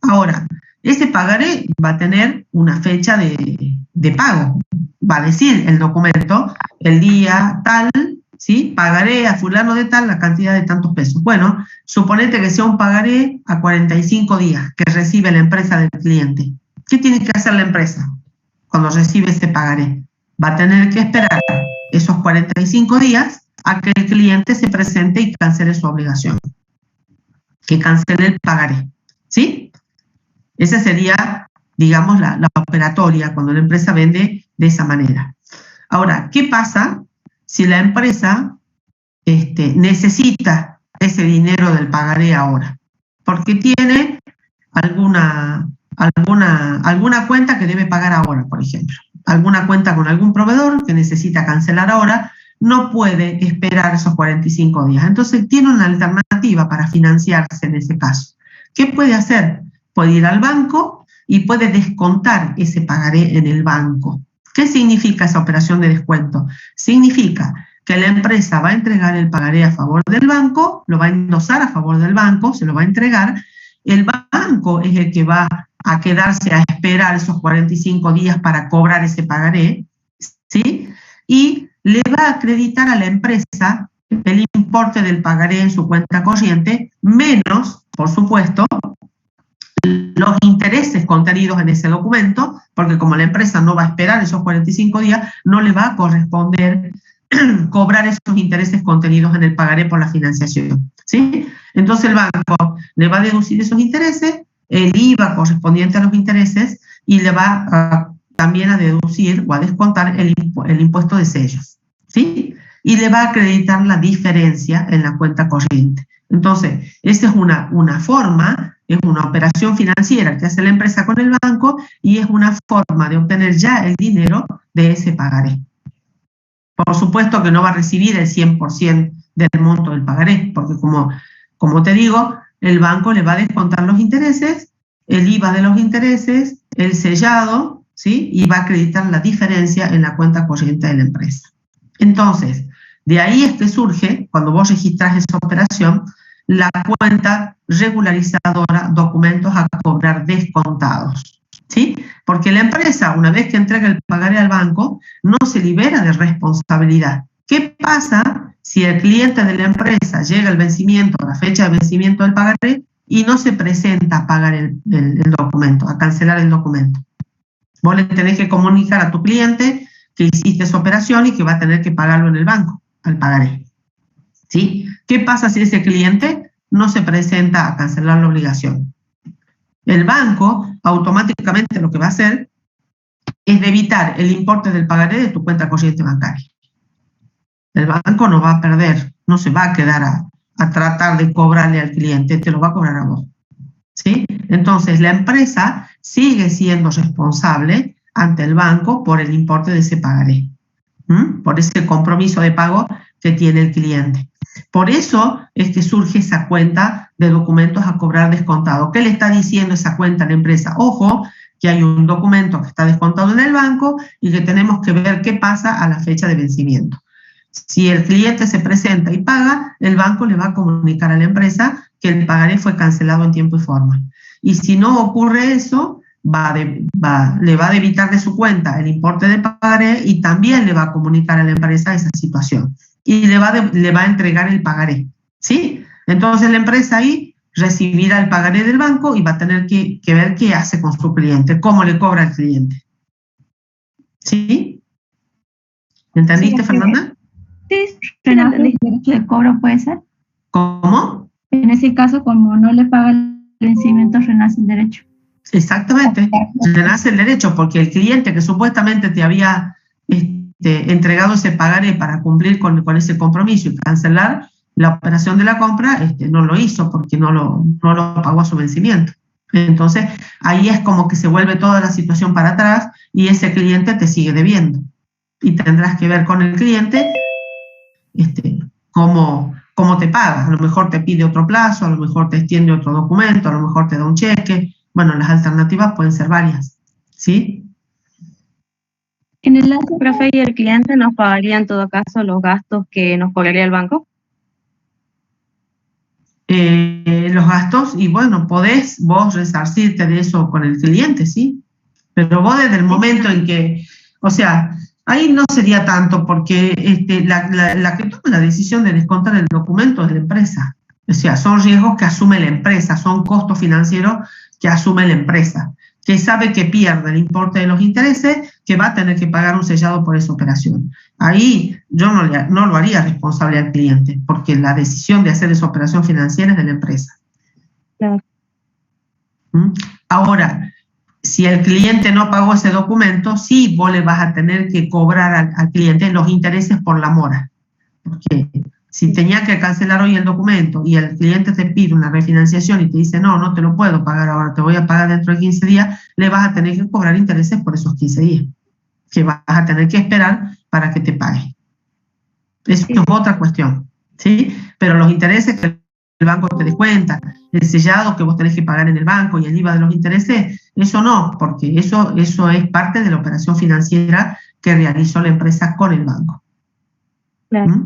Ahora, ese pagaré va a tener una fecha de pago. Va a decir el documento, el día tal, ¿sí?, pagaré a fulano de tal la cantidad de tantos pesos. Bueno, suponete que sea un pagaré a 45 días que recibe la empresa del cliente. ¿Qué tiene que hacer la empresa cuando recibe ese pagaré? Va a tener que esperar esos 45 días a que el cliente se presente y cancele su obligación, que cancele el pagaré, ¿sí? Esa sería, digamos, la operatoria cuando la empresa vende de esa manera. Ahora, ¿qué pasa si la empresa necesita ese dinero del pagaré ahora? Porque tiene alguna cuenta que debe pagar ahora, por ejemplo. Alguna cuenta con algún proveedor que necesita cancelar ahora, no puede esperar esos 45 días. Entonces tiene una alternativa para financiarse en ese caso. ¿Qué puede hacer? Puede ir al banco y puede descontar ese pagaré en el banco. ¿Qué significa esa operación de descuento? Significa que la empresa va a entregar el pagaré a favor del banco, lo va a endosar a favor del banco, se lo va a entregar. El banco es el que va a quedarse a esperar esos 45 días para cobrar ese pagaré, ¿sí? Y le va a acreditar a la empresa el importe del pagaré en su cuenta corriente, menos, por supuesto, los intereses contenidos en ese documento, porque como la empresa no va a esperar esos 45 días, no le va a corresponder cobrar esos intereses contenidos en el pagaré por la financiación, ¿sí? Entonces el banco le va a deducir esos intereses, el IVA correspondiente a los intereses, y le va también a deducir o a descontar el impuesto de sellos, ¿sí? Y le va a acreditar la diferencia en la cuenta corriente. Entonces, esa es una forma, es una operación financiera que hace la empresa con el banco y es una forma de obtener ya el dinero de ese pagaré. Por supuesto que no va a recibir el 100% del monto del pagaré, porque como te digo, el banco le va a descontar los intereses, el IVA de los intereses, el sellado, ¿sí?, y va a acreditar la diferencia en la cuenta corriente de la empresa. Entonces, de ahí es que surge, cuando vos registrás esa operación, la cuenta regularizadora, documentos a cobrar descontados, ¿sí? Porque la empresa, una vez que entrega el pagaré al banco, no se libera de responsabilidad. ¿Qué pasa si el cliente de la empresa llega al vencimiento, a la fecha de vencimiento del pagaré, y no se presenta a pagar el documento, a cancelar el documento? Vos le tenés que comunicar a tu cliente que hiciste esa operación y que va a tener que pagarlo en el banco, al pagaré, ¿sí? ¿Qué pasa si ese cliente no se presenta a cancelar la obligación? El banco automáticamente lo que va a hacer es debitar el importe del pagaré de tu cuenta corriente bancaria. El banco no va a perder, no se va a quedar a tratar de cobrarle al cliente, te lo va a cobrar a vos, ¿sí? Entonces la empresa sigue siendo responsable ante el banco por el importe de ese pagaré, por ese compromiso de pago que tiene el cliente. Por eso es que surge esa cuenta de documentos a cobrar descontado. ¿Qué le está diciendo esa cuenta a la empresa? Ojo, que hay un documento que está descontado en el banco y que tenemos que ver qué pasa a la fecha de vencimiento. Si el cliente se presenta y paga, el banco le va a comunicar a la empresa que el pagaré fue cancelado en tiempo y forma. Y si no ocurre eso, le va a debitar de su cuenta el importe de pagaré y también le va a comunicar a la empresa esa situación. Y le va a entregar el pagaré, ¿sí? Entonces la empresa ahí recibirá el pagaré del banco y va a tener que ver qué hace con su cliente, cómo le cobra al cliente. ¿Sí? ¿Entendiste, Sí, Fernanda? Sí, el derecho de cobro puede ser. ¿Cómo? En ese caso, como no le paga el vencimiento, renace el derecho. Exactamente, renace el derecho, porque el cliente que supuestamente te había entregado ese pagaré para cumplir con ese compromiso y cancelar la operación de la compra, no lo hizo porque no lo pagó a su vencimiento. Entonces, ahí es como que se vuelve toda la situación para atrás y ese cliente te sigue debiendo. Y tendrás que ver con el cliente cómo te paga. A lo mejor te pide otro plazo, a lo mejor te extiende otro documento, a lo mejor te da un cheque. Bueno, las alternativas pueden ser varias, ¿sí? En el caso, profe, ¿y el cliente nos pagaría en todo caso los gastos que nos cobraría el banco? Los gastos, y bueno, podés vos resarcirte de eso con el cliente, ¿sí? Pero vos desde el momento en que, o sea, ahí no sería tanto porque la que toma la decisión de descontar el documento es la empresa. O sea, son riesgos que asume la empresa, son costos financieros que asume la empresa, que sabe que pierde el importe de los intereses, que va a tener que pagar un sellado por esa operación. Ahí yo no lo haría responsable al cliente, porque la decisión de hacer esa operación financiera es de la empresa. Claro. Ahora, si el cliente no pagó ese documento, sí vos le vas a tener que cobrar al cliente los intereses por la mora. Porque si tenía que cancelar hoy el documento y el cliente te pide una refinanciación y te dice, no te lo puedo pagar ahora, te voy a pagar dentro de 15 días, le vas a tener que cobrar intereses por esos 15 días, que vas a tener que esperar para que te pague. Eso es otra cuestión, ¿sí? Pero los intereses que el banco te descuenta, el sellado que vos tenés que pagar en el banco y el IVA de los intereses, eso no, porque eso es parte de la operación financiera que realizó la empresa con el banco. Claro.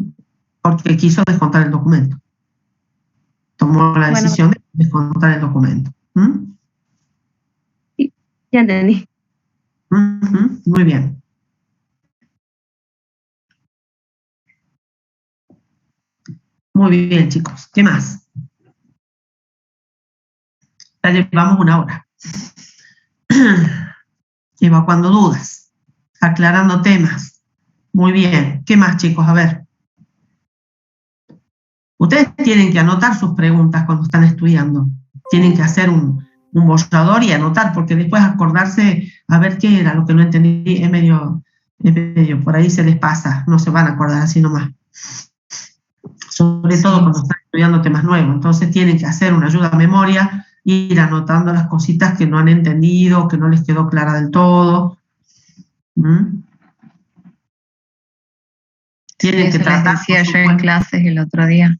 Porque quiso descontar el documento. Tomó la decisión de descontar el documento. Sí, ya entendí. Muy bien. Muy bien, chicos. ¿Qué más? Ya llevamos 1 hora. Evacuando dudas, aclarando temas. Muy bien. ¿Qué más, chicos? A ver. Ustedes tienen que anotar sus preguntas cuando están estudiando. Tienen que hacer un borrador y anotar, porque después acordarse a ver qué era lo que no entendí es medio por ahí se les pasa, no se van a acordar así nomás. Sobre todo cuando están estudiando temas nuevos. Entonces tienen que hacer una ayuda a memoria, ir anotando las cositas que no han entendido, que no les quedó clara del todo. Tienen que tratar. Les decía yo en clases el otro día.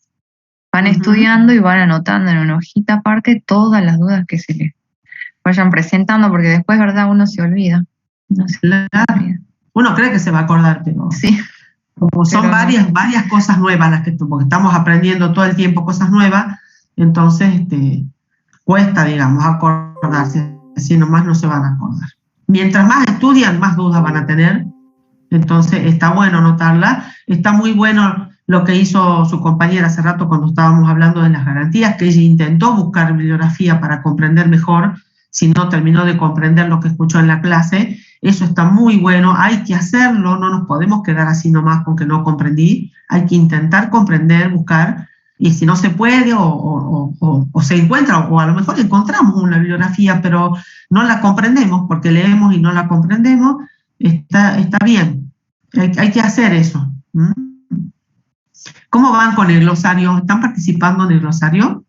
Van estudiando y van anotando en una hojita aparte todas las dudas que se les vayan presentando, porque después, ¿verdad? Uno se olvida. Uno cree que se va a acordar, pero sí. Como son varias cosas nuevas las que porque estamos aprendiendo todo el tiempo cosas nuevas, entonces cuesta, digamos, acordarse. Así nomás no se van a acordar. Mientras más estudian, más dudas van a tener. Entonces está bueno anotarla. Está muy bueno lo que hizo su compañera hace rato cuando estábamos hablando de las garantías, que ella intentó buscar bibliografía para comprender mejor, si no terminó de comprender lo que escuchó en la clase. Eso está muy bueno, hay que hacerlo, no nos podemos quedar así nomás con que no comprendí, hay que intentar comprender, buscar, y si no se puede o se encuentra, o a lo mejor encontramos una bibliografía, pero no la comprendemos porque leemos y no la comprendemos, está bien, hay que hacer eso. ¿Cómo van con el glosario? ¿Están participando en el glosario?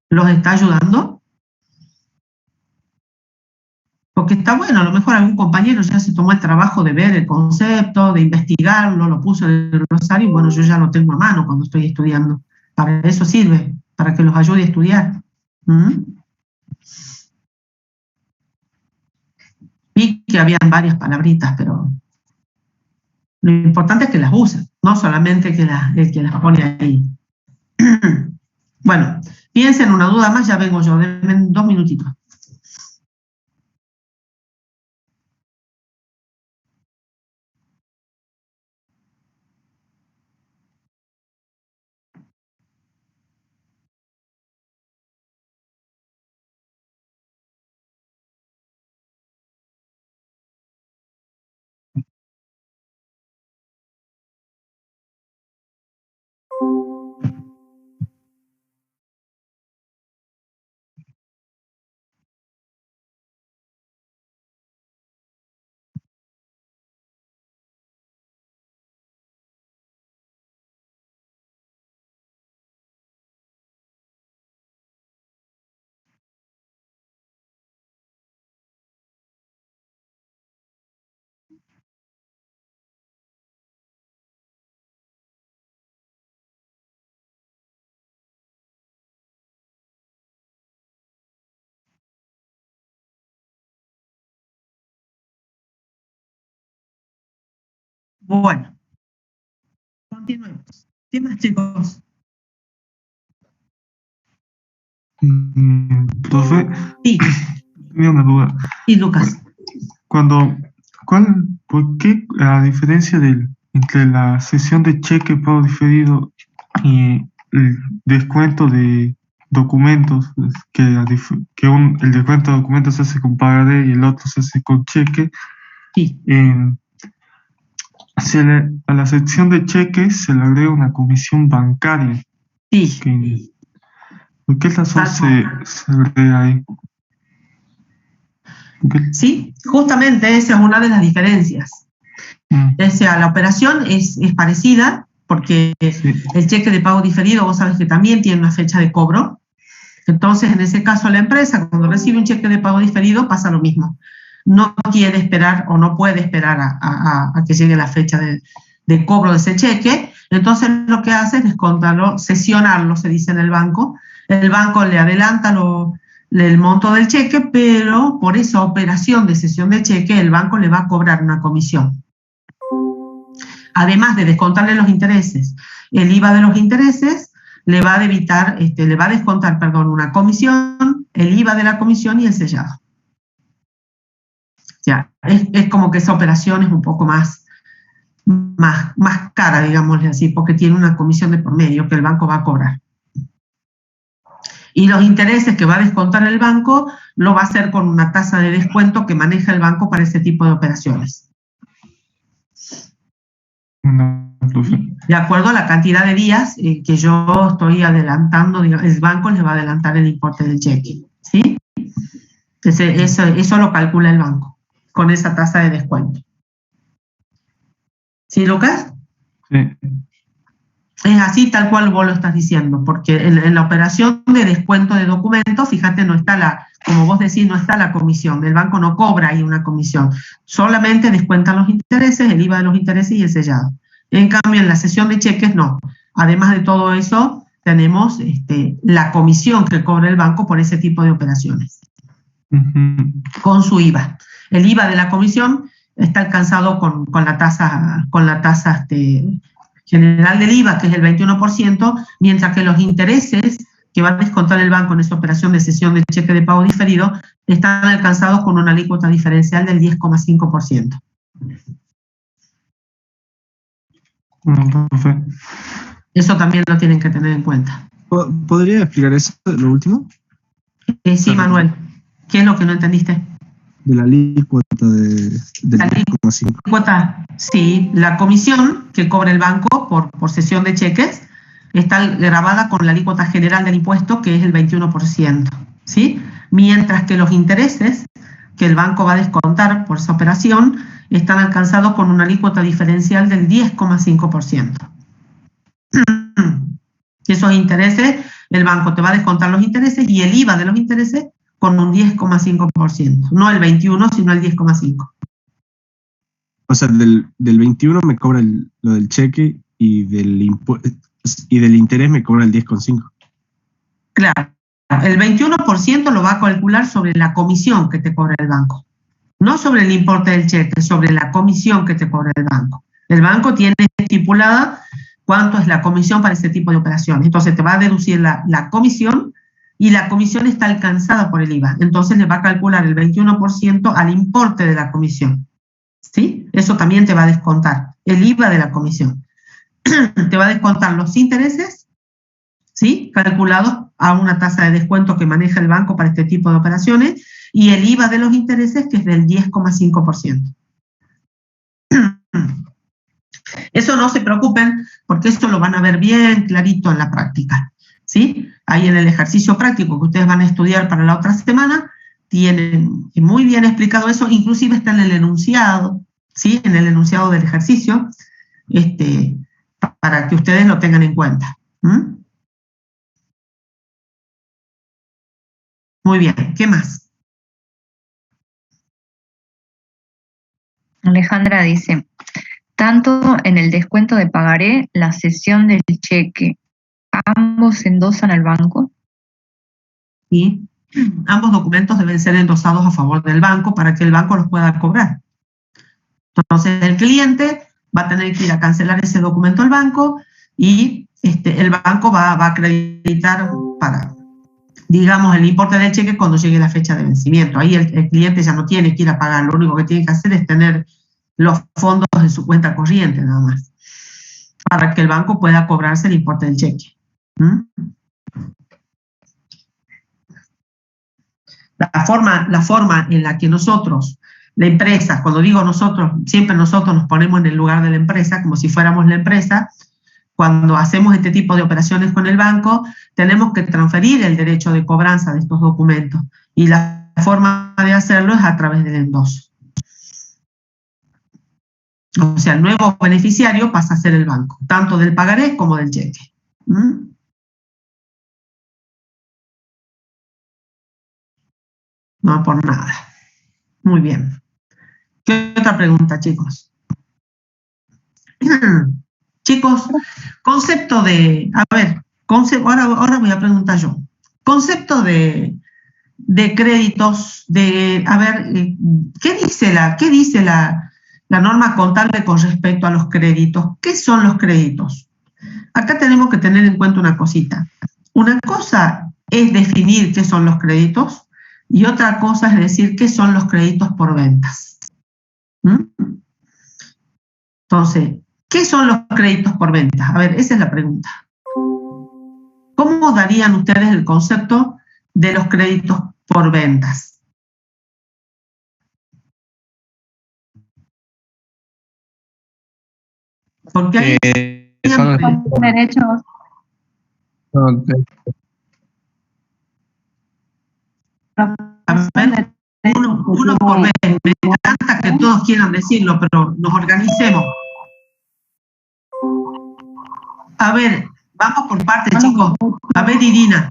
¿Los está ayudando? Porque está bueno, a lo mejor algún compañero ya se tomó el trabajo de ver el concepto, de investigarlo, lo puso en el glosario y bueno, yo ya lo tengo a mano cuando estoy estudiando. Para eso sirve, para que los ayude a estudiar. Vi que habían varias palabritas, pero lo importante es que las usen, no solamente el que las pone ahí. Bueno, piensen una duda más, ya vengo yo, denme 2 minutitos. Bueno, continuemos. ¿Qué más, chicos? Profe, Sí. tenía una duda. Y Lucas. ¿Por qué la diferencia entre la sesión de cheque pago diferido y el descuento de documentos, el descuento de documentos se hace con pagaré y el otro se hace con cheque? Sí. A la sección de cheques se le agrega una comisión bancaria. Sí. ¿Por qué razón se agrega ahí? Sí, justamente esa es una de las diferencias. O sea, la operación es parecida, porque el cheque de pago diferido, vos sabés que también tiene una fecha de cobro. Entonces, en ese caso, la empresa, cuando recibe un cheque de pago diferido, pasa lo mismo. No quiere esperar o no puede esperar a que llegue la fecha de cobro de ese cheque. Entonces, lo que hace es descontarlo, sesionarlo, se dice en el banco. El banco le adelanta el monto del cheque, pero por esa operación de cesión de cheque, el banco le va a cobrar una comisión. Además de descontarle los intereses, el IVA de los intereses, le va a descontar una comisión, el IVA de la comisión y el sellado. Ya, es como que esa operación es un poco más cara, digámosle así, porque tiene una comisión de por medio que el banco va a cobrar. Y los intereses que va a descontar el banco lo va a hacer con una tasa de descuento que maneja el banco para ese tipo de operaciones. De acuerdo a la cantidad de días que yo estoy adelantando, el banco le va a adelantar el importe del cheque. ¿Sí? Eso lo calcula el banco con esa tasa de descuento. ¿Sí, Lucas? Sí. Es así tal cual vos lo estás diciendo, porque en la operación de descuento de documentos, fíjate, no está como vos decís, no está la comisión, el banco no cobra ahí una comisión, solamente descuentan los intereses, el IVA de los intereses y el sellado. En cambio, en la sesión de cheques no. Además de todo eso, tenemos la comisión que cobra el banco por ese tipo de operaciones, con su IVA. El IVA de la comisión está alcanzado con la tasa general del IVA, que es el 21%, mientras que los intereses que va a descontar el banco en esa operación de cesión de cheque de pago diferido están alcanzados con una alícuota diferencial del 10,5%. Eso también lo tienen que tener en cuenta. ¿Podría explicar eso, lo último? Sí, Manuel. ¿Qué es lo que no entendiste? De la alícuota del 10,5. Alícuota, sí. La comisión que cobra el banco por cesión de cheques está grabada con la alícuota general del impuesto, que es el 21%. ¿Sí? Mientras que los intereses que el banco va a descontar por esa operación están alcanzados con una alícuota diferencial del 10,5%. Esos intereses, el banco te va a descontar los intereses y el IVA de los intereses con un 10,5%. No el 21, sino el 10,5%. O sea, del 21 me cobra lo del cheque y del interés me cobra el 10,5%. Claro. El 21% lo va a calcular sobre la comisión que te cobra el banco. No sobre el importe del cheque, sobre la comisión que te cobra el banco. El banco tiene estipulada cuánto es la comisión para ese tipo de operaciones. Entonces te va a deducir la comisión, y la comisión está alcanzada por el IVA. Entonces le va a calcular el 21% al importe de la comisión. ¿Sí? Eso también te va a descontar el IVA de la comisión. Te va a descontar los intereses, ¿sí?, calculados a una tasa de descuento que maneja el banco para este tipo de operaciones, y el IVA de los intereses, que es del 10,5%. Eso no se preocupen, porque esto lo van a ver bien clarito en la práctica, ¿sí? Ahí en el ejercicio práctico que ustedes van a estudiar para la otra semana, tienen muy bien explicado eso, inclusive está en el enunciado, ¿sí?, en el enunciado del ejercicio, para que ustedes lo tengan en cuenta. Muy bien, ¿qué más? Alejandra dice, tanto en el descuento de pagaré, la cesión del cheque, ¿ambos se endosan al banco? Sí, ambos documentos deben ser endosados a favor del banco para que el banco los pueda cobrar. Entonces el cliente va a tener que ir a cancelar ese documento al banco, y el banco va a acreditar para, digamos, el importe del cheque cuando llegue la fecha de vencimiento. Ahí el cliente ya no tiene que ir a pagar, lo único que tiene que hacer es tener los fondos en su cuenta corriente nada más, para que el banco pueda cobrarse el importe del cheque. La forma en la que nosotros, la empresa, cuando digo nosotros, siempre nosotros nos ponemos en el lugar de la empresa, como si fuéramos la empresa. Cuando hacemos este tipo de operaciones con el banco, tenemos que transferir el derecho de cobranza de estos documentos, y la forma de hacerlo es a través del endoso. O sea, el nuevo beneficiario pasa a ser el banco, tanto del pagaré como del cheque. No por nada. Muy bien. ¿Qué otra pregunta, chicos? Chicos, concepto de... A ver, ahora voy a preguntar yo. Concepto de créditos, a ver, ¿qué dice la norma contable con respecto a los créditos? ¿Qué son los créditos? Acá tenemos que tener en cuenta una cosita. Una cosa es definir qué son los créditos, y otra cosa es decir qué son los créditos por ventas. Entonces, ¿qué son los créditos por ventas? A ver, esa es la pregunta. ¿Cómo darían ustedes el concepto de los créditos por ventas? Porque hay derechos. A ver, uno por vez. Me encanta que todos quieran decirlo, pero nos organicemos. A ver, vamos por partes, chicos. A ver, Irina.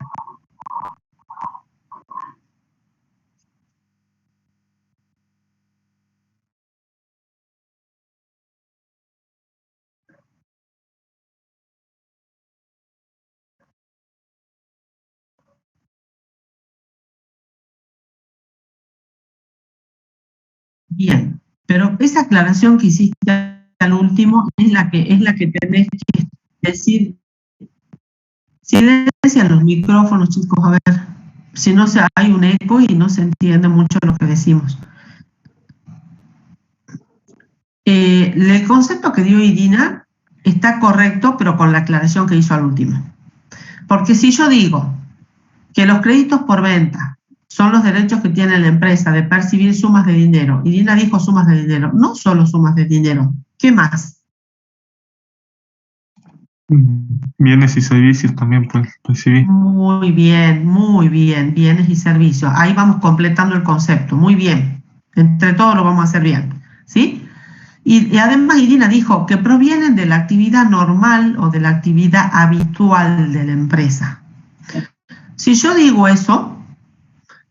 Bien, pero esa aclaración que hiciste al último es la que tenés que decir. Silencian los micrófonos, chicos, a ver, si no hay un eco y no se entiende mucho lo que decimos. El concepto que dio Irina está correcto, pero con la aclaración que hizo al último. Porque si yo digo que los créditos por venta son los derechos que tiene la empresa de percibir sumas de dinero, Irina dijo sumas de dinero, no solo sumas de dinero, ¿qué más? Bienes y servicios también puedes percibir. Muy bien, bienes y servicios. Ahí vamos completando el concepto, muy bien. Entre todos lo vamos a hacer bien, ¿sí? Y además Irina dijo que provienen de la actividad normal o de la actividad habitual de la empresa. Si yo digo eso,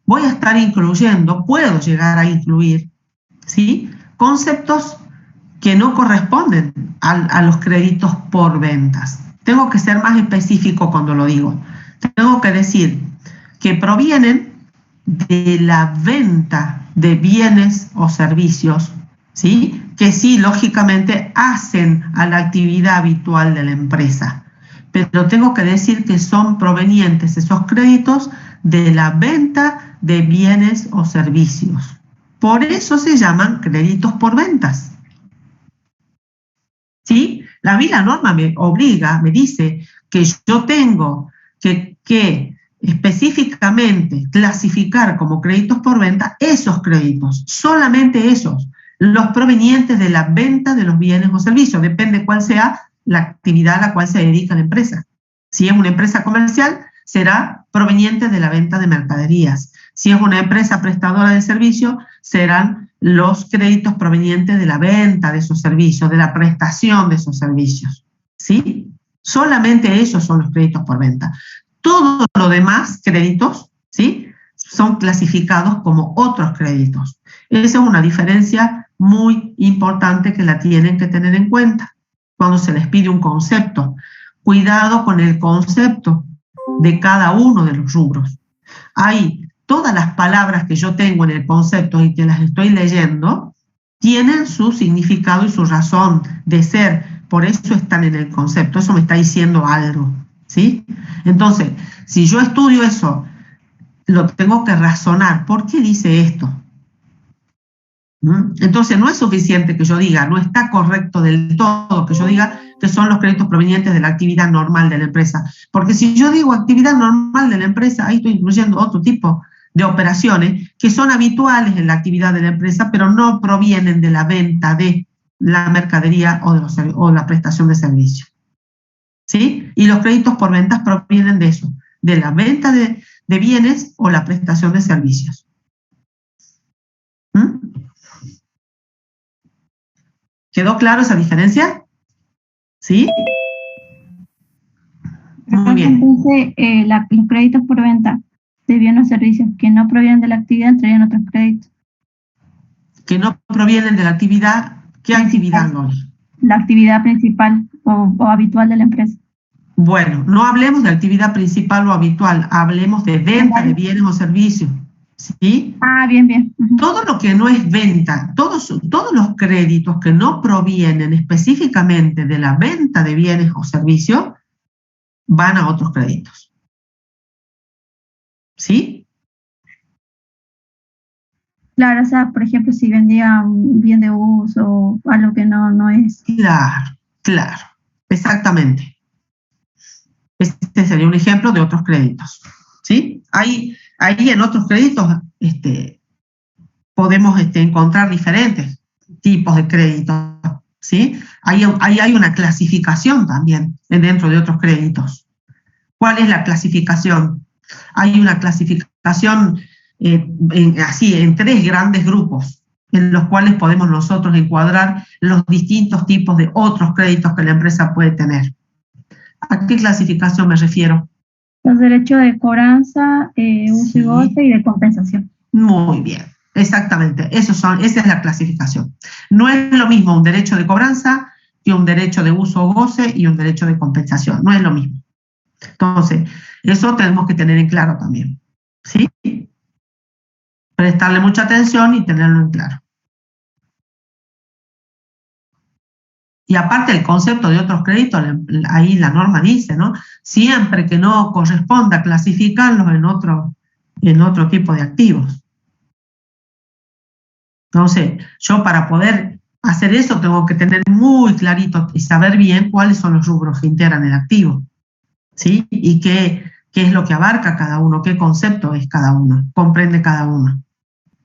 voy a estar incluyendo, puedo llegar a incluir, ¿sí?, conceptos que no corresponden a los créditos por ventas. Tengo que ser más específico cuando lo digo. Tengo que decir que provienen de la venta de bienes o servicios, ¿sí?, que sí, lógicamente, hacen a la actividad habitual de la empresa. Pero tengo que decir que son provenientes esos créditos de la venta de bienes o servicios. Por eso se llaman créditos por ventas. ¿Sí? A mí la norma me obliga, me dice que yo tengo que específicamente clasificar como créditos por venta esos créditos, solamente esos, los provenientes de la venta de los bienes o servicios, depende cuál sea la actividad a la cual se dedica la empresa. Si es una empresa comercial, será proveniente de la venta de mercaderías. Si es una empresa prestadora de servicio, serán los créditos provenientes de la venta de esos servicios, de la prestación de esos servicios. ¿Sí? Solamente esos son los créditos por venta. Todo lo demás, créditos, ¿sí?, son clasificados como otros créditos. Esa es una diferencia muy importante que la tienen que tener en cuenta cuando se les pide un concepto. Cuidado con el concepto de cada uno de los rubros. Hay todas las palabras que yo tengo en el concepto y que las estoy leyendo, tienen su significado y su razón de ser. Por eso están en el concepto. Eso me está diciendo algo. ¿Sí? Entonces, si yo estudio eso, lo tengo que razonar. ¿Por qué dice esto? Entonces, no es suficiente que yo diga, no está correcto del todo que yo diga que son los créditos provenientes de la actividad normal de la empresa. Porque si yo digo actividad normal de la empresa, ahí estoy incluyendo otro tipo de operaciones que son habituales en la actividad de la empresa, pero no provienen de la venta de la mercadería o la prestación de servicios. ¿Sí? Y los créditos por ventas provienen de eso, de la venta de bienes o la prestación de servicios. ¿Quedó claro esa diferencia? ¿Sí? Muy bien. Entonces, los créditos por venta de bienes o servicios que no provienen de la actividad entrarían otros créditos. Que no provienen de la actividad, ¿qué actividad no? La actividad principal o habitual de la empresa. Bueno, no hablemos de actividad principal o habitual, hablemos de venta de bienes o servicios. ¿Sí? Ah, bien, bien. Todo lo que no es venta, todos los créditos que no provienen específicamente de la venta de bienes o servicios, van a otros créditos. ¿Sí? Claro, o sea, por ejemplo, si vendía un bien de uso o algo que no es. Claro, exactamente. Este sería un ejemplo de otros créditos. ¿Sí? Ahí en otros créditos podemos encontrar diferentes tipos de créditos. ¿Sí? Ahí hay una clasificación también dentro de otros créditos. ¿Cuál es la clasificación? Hay una clasificación en 3 grandes grupos en los cuales podemos nosotros encuadrar los distintos tipos de otros créditos que la empresa puede tener. ¿A qué clasificación me refiero? Los derechos de cobranza, uso y goce y de compensación. Muy bien, exactamente. Esa es la clasificación. No es lo mismo un derecho de cobranza que un derecho de uso o goce y un derecho de compensación. No es lo mismo. Entonces, eso tenemos que tener en claro también. ¿Sí? Prestarle mucha atención y tenerlo en claro. Y aparte el concepto de otros créditos, ahí la norma dice, ¿no? Siempre que no corresponda clasificarlos en otro tipo de activos. Entonces, yo para poder hacer eso tengo que tener muy clarito y saber bien cuáles son los rubros que integran el activo. ¿Sí? Y qué es lo que abarca cada uno, qué concepto es cada uno, comprende cada uno.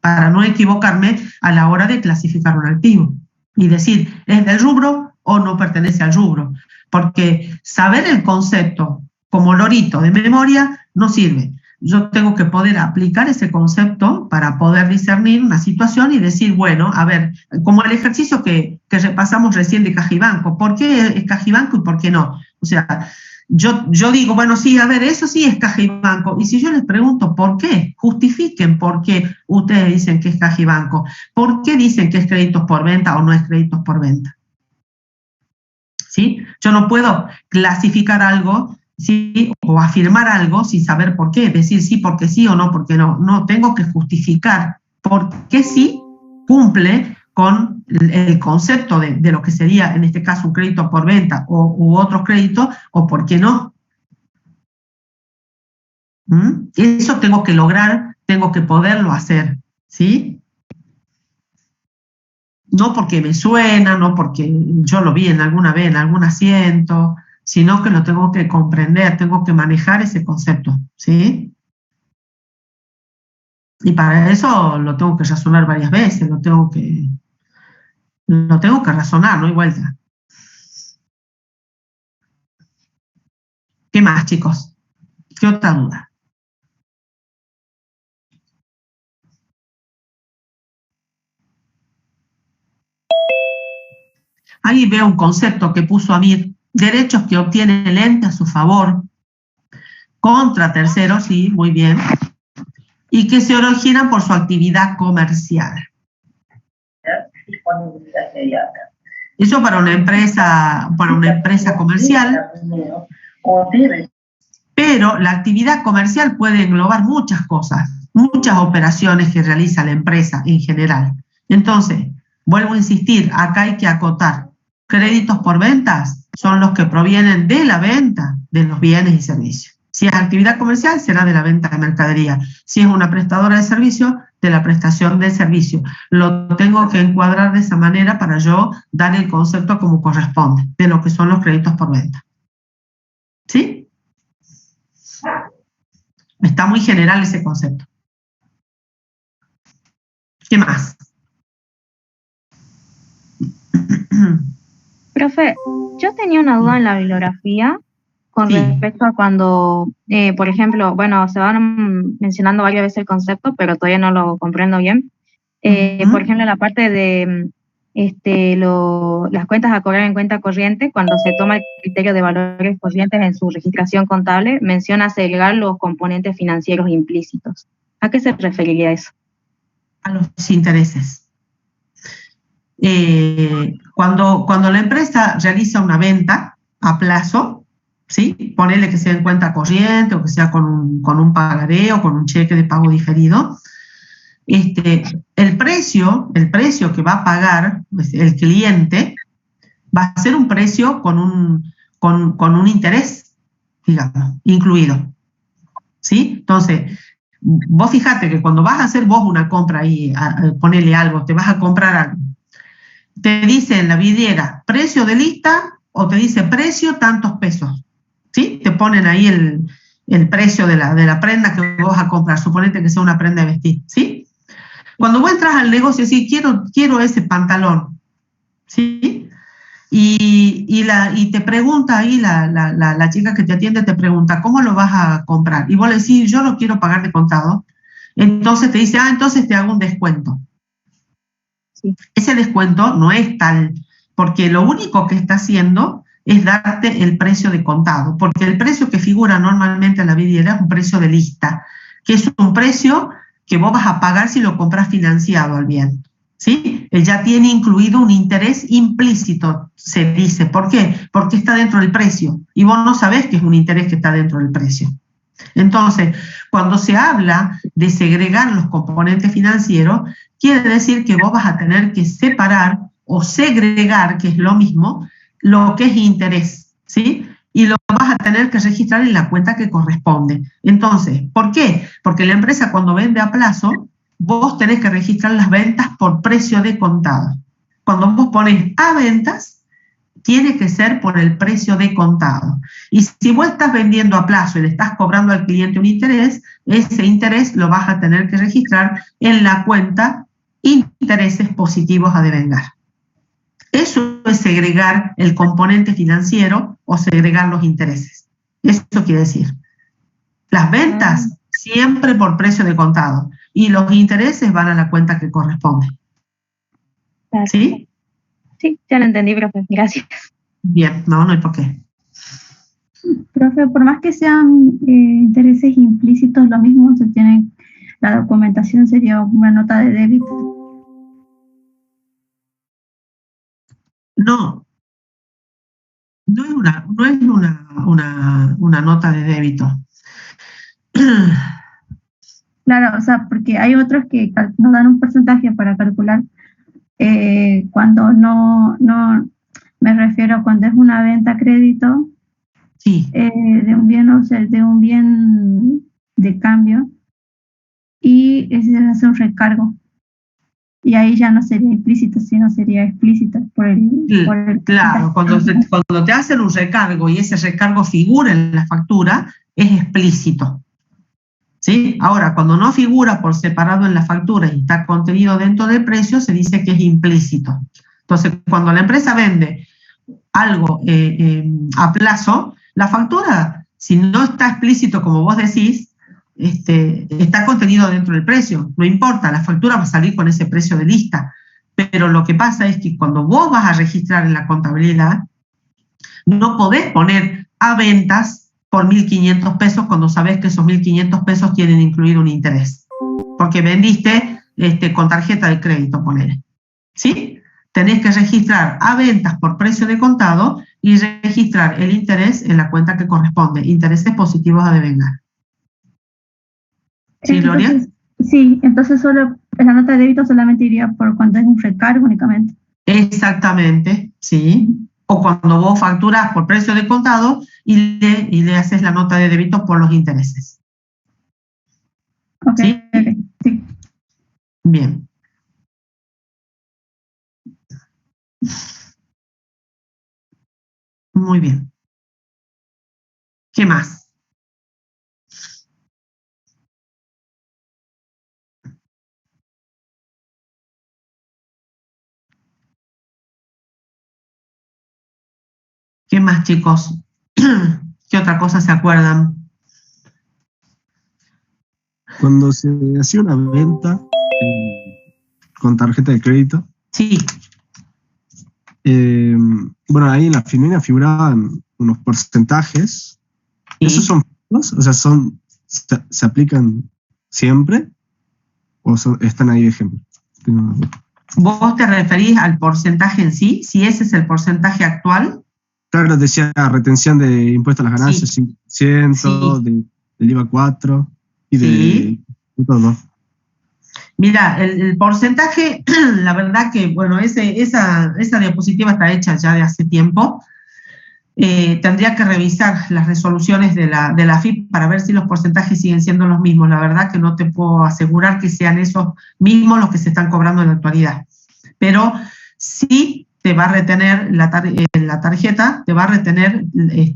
Para no equivocarme a la hora de clasificar un activo y decir, ¿es del rubro o no pertenece al rubro? Porque saber el concepto como lorito de memoria no sirve. Yo tengo que poder aplicar ese concepto para poder discernir una situación y decir, bueno, a ver, como el ejercicio que repasamos recién de Caja y Banco, ¿por qué es Caja y Banco y por qué no? O sea, yo digo, bueno, sí, a ver, eso sí es Caja y Banco. Y si yo les pregunto por qué, justifiquen por qué ustedes dicen que es Caja y Banco. ¿Por qué dicen que es créditos por venta o no es créditos por venta? ¿Sí? Yo no puedo clasificar algo, ¿sí?, o afirmar algo sin saber por qué, decir sí porque sí o no porque no. No, tengo que justificar por qué sí cumple con el concepto de lo que sería, en este caso, un crédito por venta u otro crédito, o por qué no. Eso tengo que lograr, tengo que poderlo hacer, ¿sí? No porque me suena, no porque yo lo vi alguna vez en algún asiento, sino que lo tengo que comprender, tengo que manejar ese concepto, ¿sí? Y para eso lo tengo que razonar varias veces, lo tengo que razonar, no hay vuelta. ¿Qué más, chicos? ¿Qué otra duda? Ahí veo un concepto que puso Amir: derechos que obtiene el ente a su favor contra terceros, sí, muy bien, y que se originan por su actividad comercial. Eso para una empresa comercial, pero la actividad comercial puede englobar muchas cosas, muchas operaciones que realiza la empresa en general. Entonces, vuelvo a insistir, acá hay que acotar: créditos por ventas son los que provienen de la venta de los bienes y servicios. Si es actividad comercial, será de la venta de mercadería. Si es una prestadora de servicio, de la prestación de servicio. Lo tengo que encuadrar de esa manera para yo dar el concepto como corresponde, de lo que son los créditos por venta. ¿Sí? Está muy general ese concepto. ¿Qué más? Profe, yo tenía una duda en la bibliografía con respecto a cuando, por ejemplo, bueno, se van mencionando varias veces el concepto, pero todavía no lo comprendo bien. Por ejemplo, en la parte de las cuentas a cobrar en cuenta corriente, cuando se toma el criterio de valores corrientes en su registración contable, menciona segregar los componentes financieros implícitos. ¿A qué se referiría eso? A los intereses. Cuando la empresa realiza una venta a plazo, ¿sí? Ponele que sea en cuenta corriente o que sea con un pagaré o con un cheque de pago diferido, el precio que va a pagar el cliente va a ser un precio con un interés, digamos, incluido, ¿sí? Entonces, vos fíjate que cuando vas a hacer vos una compra ahí, ponele algo, te vas a comprar algo, te dice en la vidriera precio de lista o te dice precio tantos pesos, ¿sí? Te ponen ahí el precio de la prenda que vos vas a comprar, suponete que sea una prenda de vestir, ¿sí? Cuando vos entras al negocio y decís, quiero ese pantalón, ¿sí? Y te pregunta ahí la chica que te atiende, te pregunta, ¿cómo lo vas a comprar? Y vos le decís, yo lo quiero pagar de contado. Entonces te dice, entonces te hago un descuento. Sí. Ese descuento no es tal, porque lo único que está haciendo es darte el precio de contado, porque el precio que figura normalmente en la vidriera es un precio de lista, que es un precio que vos vas a pagar si lo compras financiado al bien, ¿sí? Él ya tiene incluido un interés implícito, se dice. ¿Por qué? Porque está dentro del precio, y vos no sabés que es un interés que está dentro del precio. Entonces, cuando se habla de segregar los componentes financieros, quiere decir que vos vas a tener que separar o segregar, que es lo mismo, lo que es interés, ¿sí? Y lo vas a tener que registrar en la cuenta que corresponde. Entonces, ¿por qué? Porque la empresa, cuando vende a plazo, vos tenés que registrar las ventas por precio de contado. Cuando vos pones a ventas, tiene que ser por el precio de contado. Y si vos estás vendiendo a plazo y le estás cobrando al cliente un interés, ese interés lo vas a tener que registrar en la cuenta intereses positivos a devengar. Eso es segregar el componente financiero o segregar los intereses. Eso quiere decir, las ventas siempre por precio de contado y los intereses van a la cuenta que corresponde. ¿Sí? Sí, ya lo entendí, profe. Gracias. Bien, no hay por qué. Profe, por más que sean intereses implícitos, lo mismo se tiene, la documentación sería una nota de débito. No es una nota de débito. Claro, o sea, porque hay otros que nos dan un porcentaje para calcular Cuando no, me refiero cuando es una venta a crédito, Sí. de un bien, o sea, de un bien de cambio, y se hace un recargo. Y ahí ya no sería implícito, sino sería explícito por el Claro, cuando te hacen un recargo y ese recargo figura en la factura, es explícito. ¿Sí? Ahora, cuando no figura por separado en la factura y está contenido dentro del precio, se dice que es implícito. Entonces, cuando la empresa vende algo a plazo, la factura, si no está explícito como vos decís, está contenido dentro del precio. No importa, la factura va a salir con ese precio de lista. Pero lo que pasa es que cuando vos vas a registrar en la contabilidad, no podés poner a ventas por 1.500 pesos cuando sabés que esos 1.500 pesos tienen incluido un interés. Porque vendiste con tarjeta de crédito, ponele. ¿Sí? Tenés que registrar a ventas por precio de contado y registrar el interés en la cuenta que corresponde. Intereses positivos a devengar. ¿Sí, Gloria? Entonces, sí, entonces solo la nota de débito solamente iría por cuando es un recargo únicamente. Exactamente, sí. O cuando vos facturas por precio de contado y le haces la nota de débito por los intereses. Ok, ¿Sí? Okay, sí. Bien. Muy bien. ¿Qué más? ¿Qué más, chicos? ¿Qué otra cosa se acuerdan? Cuando se hacía una venta con tarjeta de crédito, Sí. Bueno, ahí en la filmina figuraban unos porcentajes. Sí. ¿Esos son fijos? O sea, ¿se aplican siempre? ¿O están ahí de ejemplo? ¿Vos te referís al porcentaje en sí? Si ese es el porcentaje actual. Claro, decía retención de impuestos a las ganancias, Sí. 5%, Sí. del IVA 4 y Sí. de todo. Mira, el porcentaje, la verdad que, bueno, esa diapositiva está hecha ya de hace tiempo. Tendría que revisar las resoluciones de la AFIP para ver si los porcentajes siguen siendo los mismos. La verdad que no te puedo asegurar que sean esos mismos los que se están cobrando en la actualidad. Pero sí te va a retener la tarjeta, te va a retener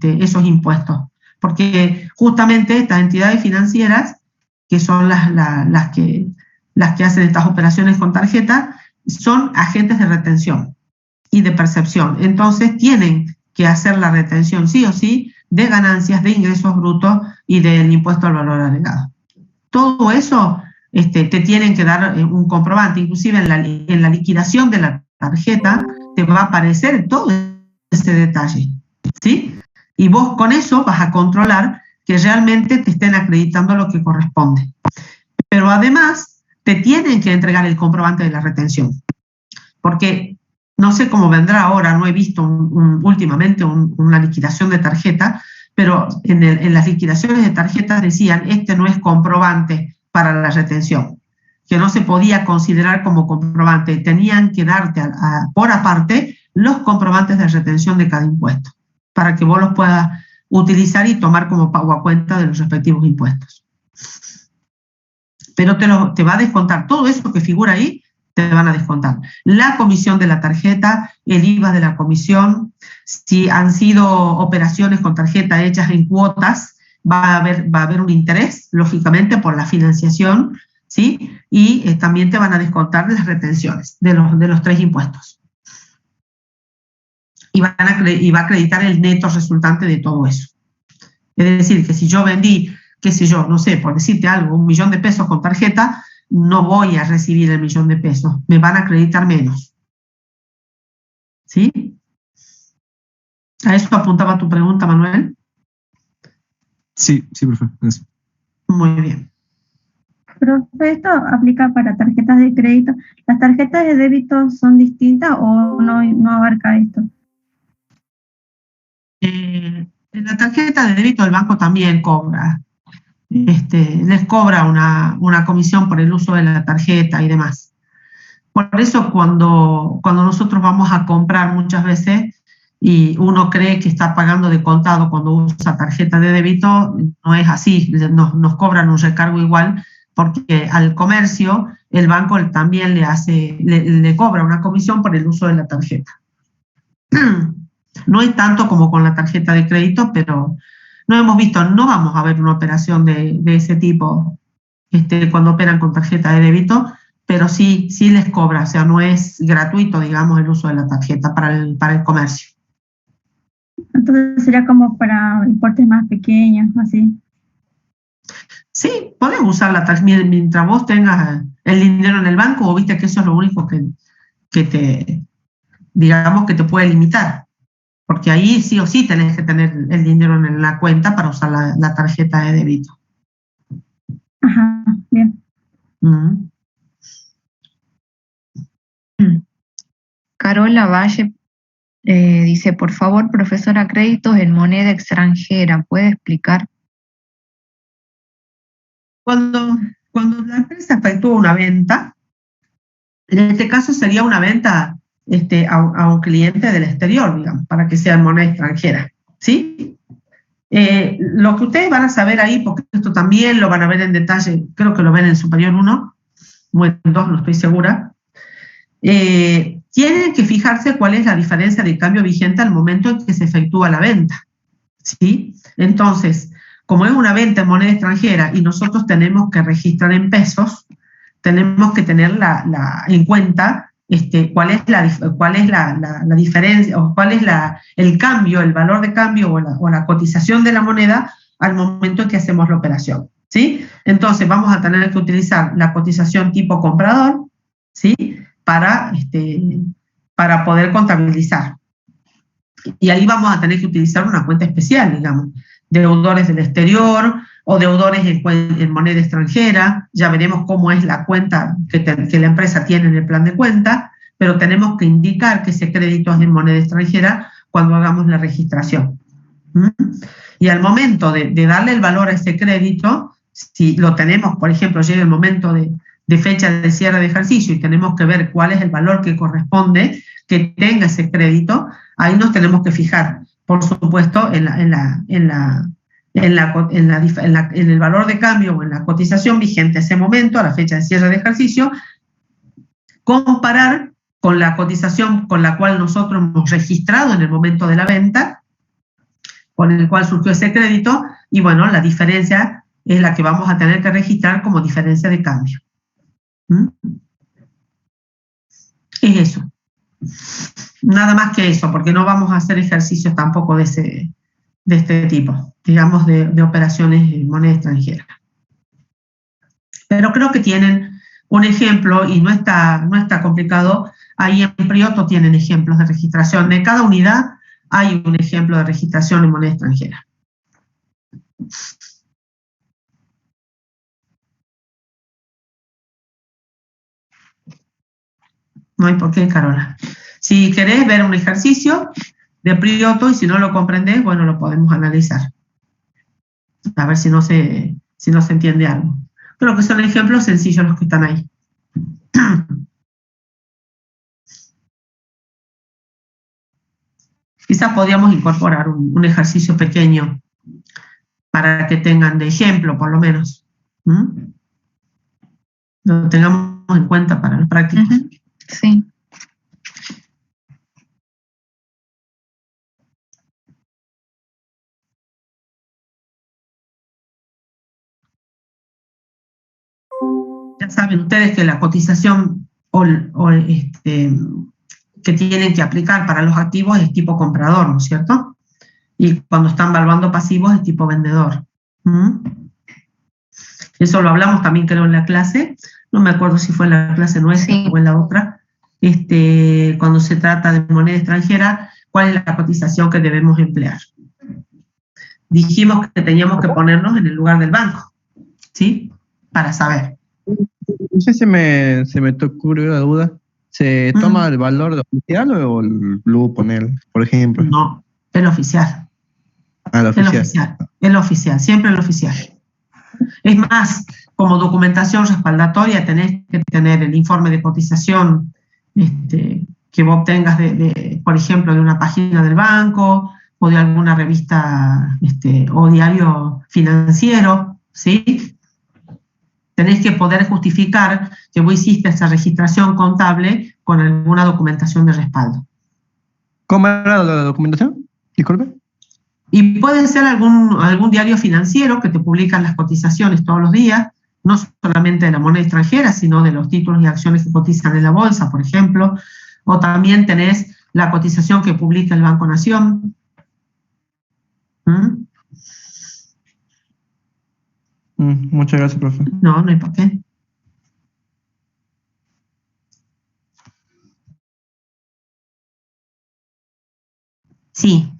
esos impuestos. Porque justamente estas entidades financieras, que son las que hacen estas operaciones con tarjeta, son agentes de retención y de percepción. Entonces tienen que hacer la retención sí o sí de ganancias, de ingresos brutos y del impuesto al valor agregado. Todo eso te tienen que dar un comprobante, inclusive en la liquidación de la tarjeta te va a aparecer todo ese detalle, ¿sí? Y vos con eso vas a controlar que realmente te estén acreditando lo que corresponde. Pero además te tienen que entregar el comprobante de la retención, porque no sé cómo vendrá ahora, no he visto últimamente una liquidación de tarjeta, pero en las liquidaciones de tarjetas decían, no es comprobante para la retención, que no se podía considerar como comprobante, tenían que darte por aparte los comprobantes de retención de cada impuesto, para que vos los puedas utilizar y tomar como pago a cuenta de los respectivos impuestos. Pero te va a descontar todo eso que figura ahí, te van a descontar la comisión de la tarjeta, el IVA de la comisión. Si han sido operaciones con tarjeta hechas en cuotas, va a haber un interés, lógicamente, por la financiación, ¿sí? Y también te van a descontar las retenciones de los 3 impuestos. Y va a acreditar el neto resultante de todo eso. Es decir, que si yo vendí, qué sé yo, no sé, por decirte algo, 1.000.000 de pesos con tarjeta, no voy a recibir el 1.000.000 de pesos, me van a acreditar menos. ¿Sí? ¿A eso apuntaba tu pregunta, Manuel? Sí, profe. Gracias. Muy bien. Profe, ¿esto aplica para tarjetas de crédito? ¿Las tarjetas de débito son distintas o no abarca esto? En la tarjeta de débito el banco también cobra. Les cobra una comisión por el uso de la tarjeta y demás. Por eso cuando nosotros vamos a comprar muchas veces y uno cree que está pagando de contado cuando usa tarjeta de débito, no es así, nos cobran un recargo igual, porque al comercio el banco también le cobra una comisión por el uso de la tarjeta. No es tanto como con la tarjeta de crédito, pero no hemos visto, no vamos a ver una operación de ese tipo cuando operan con tarjeta de débito, pero sí les cobra, o sea, no es gratuito, digamos, el uso de la tarjeta para el comercio. Entonces sería como para importes más pequeños, así. Sí, podés usar la tarjeta mientras vos tengas el dinero en el banco, o viste que eso es lo único que te, digamos, que te puede limitar. Porque ahí sí o sí tenés que tener el dinero en la cuenta para usar la tarjeta de débito. Ajá, bien. Carola Valle dice, por favor, profesora, créditos en moneda extranjera, ¿puede explicar? Cuando la empresa efectúa una venta, en este caso sería una venta a un cliente del exterior, digamos, para que sea en moneda extranjera, ¿sí? Lo que ustedes van a saber ahí, porque esto también lo van a ver en detalle, creo que lo ven en Superior 1, o en 2, no estoy segura, tienen que fijarse cuál es la diferencia de cambio vigente al momento en que se efectúa la venta, ¿sí? Entonces, como es una venta en moneda extranjera y nosotros tenemos que registrar en pesos, tenemos que tener en cuenta cuál es la diferencia, o cuál es el cambio, el valor de cambio o la cotización de la moneda al momento en que hacemos la operación, ¿sí? Entonces vamos a tener que utilizar la cotización tipo comprador, ¿sí? Para poder contabilizar. Y ahí vamos a tener que utilizar una cuenta especial, digamos, deudores del exterior o deudores en moneda extranjera. Ya veremos cómo es la cuenta que la empresa tiene en el plan de cuenta, pero tenemos que indicar que ese crédito es en moneda extranjera cuando hagamos la registración. Y al momento de darle el valor a ese crédito, si lo tenemos, por ejemplo, llega el momento de fecha de cierre de ejercicio y tenemos que ver cuál es el valor que corresponde que tenga ese crédito, ahí nos tenemos que fijar, por supuesto, en el valor de cambio o en la cotización vigente a ese momento, a la fecha de cierre de ejercicio, comparar con la cotización con la cual nosotros hemos registrado en el momento de la venta, con el cual surgió ese crédito, y bueno, la diferencia es la que vamos a tener que registrar como diferencia de cambio. Es eso. Nada más que eso, porque no vamos a hacer ejercicios tampoco de este tipo, digamos, de operaciones en moneda extranjera. Pero creo que tienen un ejemplo y no está complicado. Ahí en Prioto tienen ejemplos de registración. De cada unidad hay un ejemplo de registración en moneda extranjera. No hay por qué, Carola. Si querés ver un ejercicio de Prioto y si no lo comprendés, bueno, lo podemos analizar. A ver si no se entiende algo. Creo que son ejemplos sencillos los que están ahí. Quizás podríamos incorporar un ejercicio pequeño para que tengan de ejemplo, por lo menos. Lo tengamos en cuenta para los prácticos. Sí. Ya saben ustedes que la cotización que tienen que aplicar para los activos es tipo comprador, ¿no es cierto? Y cuando están valuando pasivos es tipo vendedor. Eso lo hablamos también, creo, en la clase. No me acuerdo si fue en la clase nuestra o en la otra. Cuando se trata de moneda extranjera, ¿cuál es la cotización que debemos emplear? Dijimos que teníamos que ponernos en el lugar del banco, ¿sí? Para saber. No sé si se me ocurrió la duda. ¿Se toma el valor oficial o el blue poner, por ejemplo? No, el oficial. El oficial. El oficial, siempre el oficial. Es más, como documentación respaldatoria tenés que tener el informe de cotización que vos obtengas, por ejemplo, de una página del banco o de alguna revista o diario financiero, ¿sí? Tenés que poder justificar que vos hiciste esa registración contable con alguna documentación de respaldo. ¿Cómo era la documentación? Disculpe. Y puede ser algún diario financiero que te publican las cotizaciones todos los días, no solamente de la moneda extranjera, sino de los títulos y acciones que cotizan en la bolsa, por ejemplo, o también tenés la cotización que publica el Banco Nación. Muchas gracias, profe. No, no hay por qué. Sí.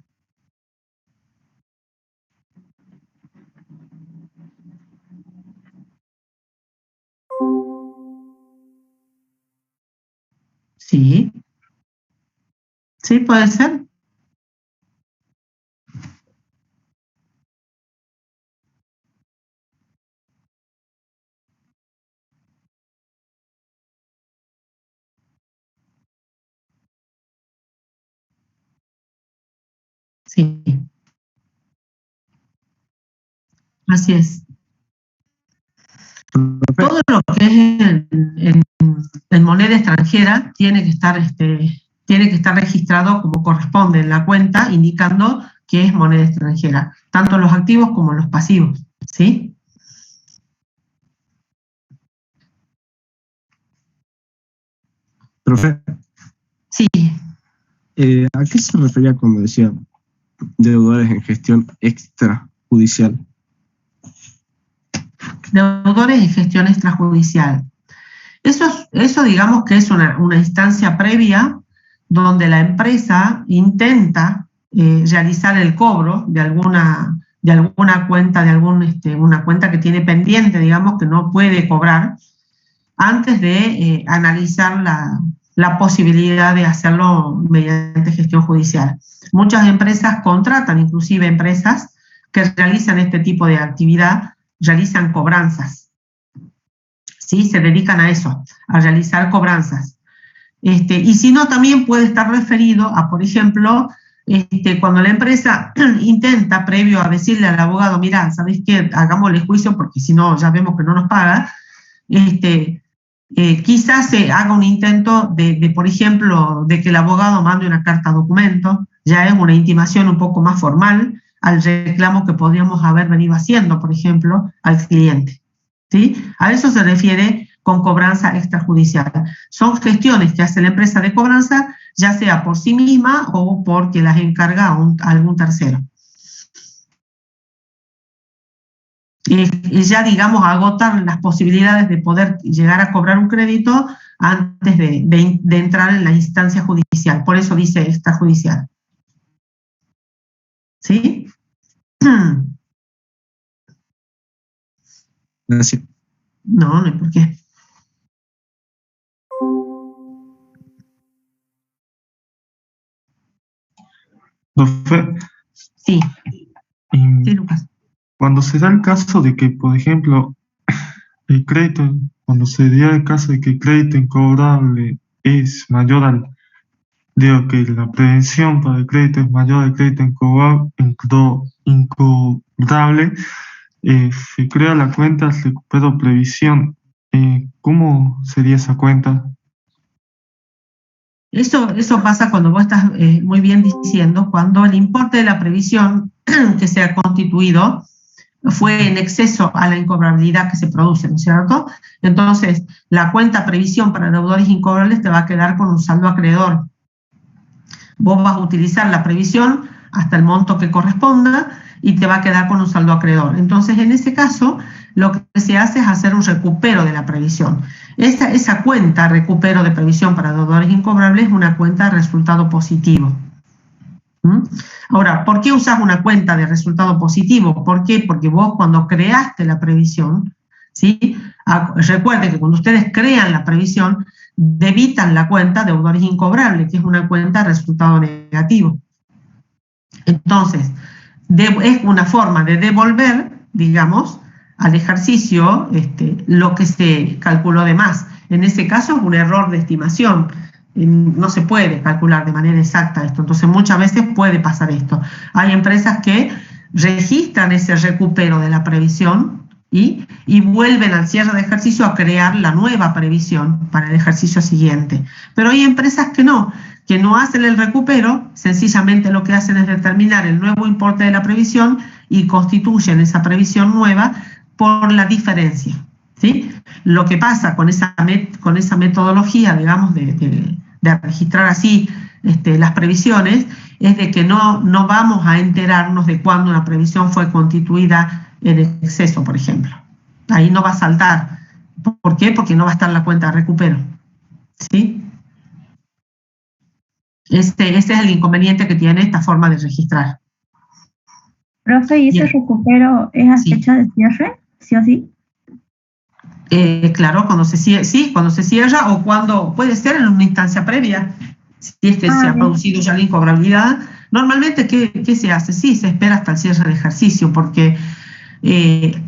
Sí. Sí, puede ser. Sí. Así es. Todo lo que es en moneda extranjera tiene que estar registrado como corresponde en la cuenta, indicando que es moneda extranjera, tanto los activos como los pasivos, ¿sí? Profe. Sí. ¿A qué se refería cuando decía deudores en gestión extrajudicial? Deudores en gestión extrajudicial. Eso digamos que es una instancia previa donde la empresa intenta realizar el cobro de alguna cuenta, una cuenta que tiene pendiente, digamos, que no puede cobrar, antes de analizar la posibilidad de hacerlo mediante gestión judicial. Muchas empresas contratan, inclusive empresas que realizan este tipo de actividad, realizan cobranzas, ¿sí? Se dedican a eso, a realizar cobranzas. Y si no, también puede estar referido a, por ejemplo, cuando la empresa intenta, previo a decirle al abogado, mira, ¿sabéis qué? Hagámosle juicio porque si no, ya vemos que no nos paga, quizás se haga un intento por ejemplo, de que el abogado mande una carta documento, ya es una intimación un poco más formal al reclamo que podríamos haber venido haciendo, por ejemplo, al cliente, ¿sí? A eso se refiere con cobranza extrajudicial. Son gestiones que hace la empresa de cobranza, ya sea por sí misma o porque las encarga a algún tercero. Y ya, digamos, agotar las posibilidades de poder llegar a cobrar un crédito antes de entrar en la instancia judicial. Por eso dice extrajudicial. ¿Sí? Gracias. No, no hay por qué. Profe. Sí. Sí, Lucas. Cuando se da el caso de que, por ejemplo, cuando se dio el caso de que el crédito incobrable es mayor que la prevención para el crédito es mayor al crédito incobrable, se crea la cuenta recupero previsión. ¿Cómo sería esa cuenta? Eso pasa cuando vos estás muy bien diciendo, cuando el importe de la previsión que se ha constituido fue en exceso a la incobrabilidad que se produce, ¿no es cierto? Entonces, la cuenta previsión para deudores incobrables te va a quedar con un saldo acreedor. Vos vas a utilizar la previsión hasta el monto que corresponda y te va a quedar con un saldo acreedor. Entonces, en ese caso, lo que se hace es hacer un recupero de la previsión. Esa cuenta recupero de previsión para deudores incobrables es una cuenta de resultado positivo. Ahora, ¿por qué usas una cuenta de resultado positivo? ¿Por qué? Porque vos cuando creaste la previsión, ¿sí? Recuerden que cuando ustedes crean la previsión, debitan la cuenta deudores incobrables, que es una cuenta de resultado negativo. Entonces, es una forma de devolver, digamos, al ejercicio lo que se calculó de más. En ese caso es un error de estimación. No se puede calcular de manera exacta esto, entonces muchas veces puede pasar esto. Hay empresas que registran ese recupero de la previsión y vuelven al cierre de ejercicio a crear la nueva previsión para el ejercicio siguiente. Pero hay empresas que no hacen el recupero, sencillamente lo que hacen es determinar el nuevo importe de la previsión y constituyen esa previsión nueva por la diferencia, ¿sí? Lo que pasa con esa metodología, digamos, de registrar así las previsiones, es de que no vamos a enterarnos de cuándo una previsión fue constituida en exceso, por ejemplo. Ahí no va a saltar. ¿Por qué? Porque no va a estar la cuenta de recupero, ¿sí? Ese es el inconveniente que tiene esta forma de registrar. Profe, ¿y ese recupero es a fecha de cierre? ¿Sí o sí? Claro, cuando se cierra o cuando puede ser en una instancia previa, si es que se ha producido ya la incobrabilidad. Normalmente, ¿qué se hace? Sí, se espera hasta el cierre de ejercicio, porque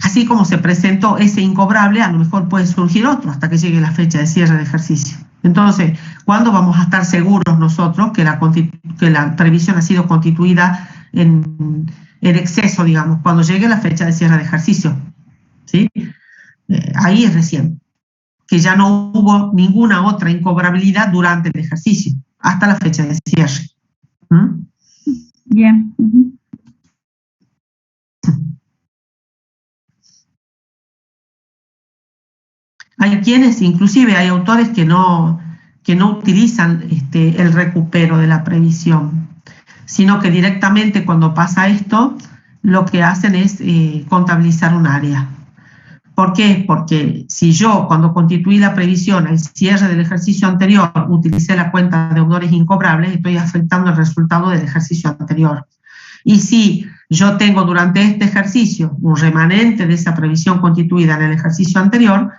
así como se presentó ese incobrable, a lo mejor puede surgir otro hasta que llegue la fecha de cierre de ejercicio. Entonces, ¿cuándo vamos a estar seguros nosotros que la previsión ha sido constituida en exceso, digamos? Cuando llegue la fecha de cierre de ejercicio, ¿sí? Ahí es recién, que ya no hubo ninguna otra incobrabilidad durante el ejercicio, hasta la fecha de cierre. Bien. Hay quienes, inclusive hay autores que no utilizan el recupero de la previsión, sino que directamente cuando pasa esto, lo que hacen es contabilizar un área. ¿Por qué? Porque si yo, cuando constituí la previsión al cierre del ejercicio anterior, utilicé la cuenta de deudores incobrables, estoy afectando el resultado del ejercicio anterior. Y si yo tengo durante este ejercicio un remanente de esa previsión constituida en el ejercicio anterior,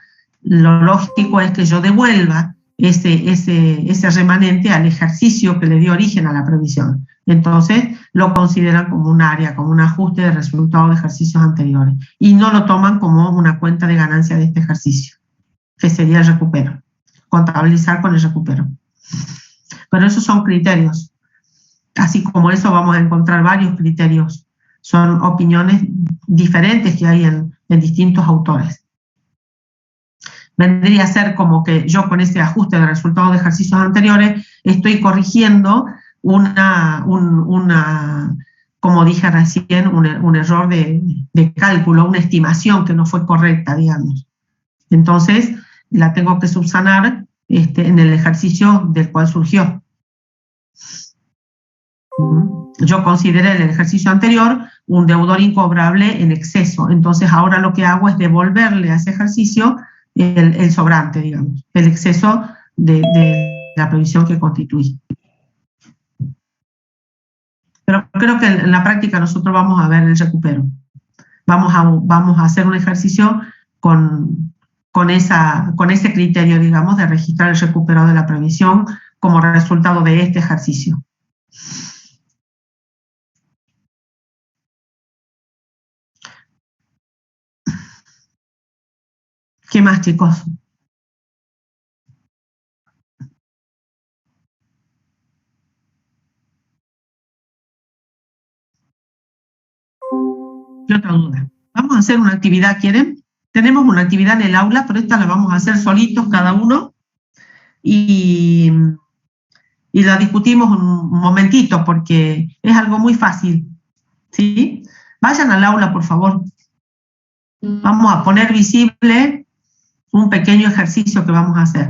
lo lógico es que yo devuelva ese remanente al ejercicio que le dio origen a la previsión. Entonces lo consideran como un área, como un ajuste de resultados de ejercicios anteriores, y no lo toman como una cuenta de ganancia de este ejercicio, que sería el recupero, contabilizar con el recupero. Pero esos son criterios. Así como eso vamos a encontrar varios criterios. Son opiniones diferentes que hay en distintos autores. Vendría a ser como que yo con ese ajuste de resultados de ejercicios anteriores estoy corrigiendo como dije recién, un error de cálculo, una estimación que no fue correcta, digamos. Entonces, la tengo que subsanar en el ejercicio del cual surgió. Yo consideré en el ejercicio anterior un deudor incobrable en exceso, entonces ahora lo que hago es devolverle a ese ejercicio el sobrante, digamos, el exceso de la previsión que constituí. Pero creo que en la práctica nosotros vamos a ver el recupero. Vamos a hacer un ejercicio con ese criterio, digamos, de registrar el recupero de la previsión como resultado de este ejercicio. ¿Qué más, chicos? ¿Qué otra duda? Vamos a hacer una actividad, ¿quieren? Tenemos una actividad en el aula, pero esta la vamos a hacer solitos cada uno y la discutimos un momentito porque es algo muy fácil, ¿sí? Vayan al aula, por favor. Vamos a poner visible un pequeño ejercicio que vamos a hacer.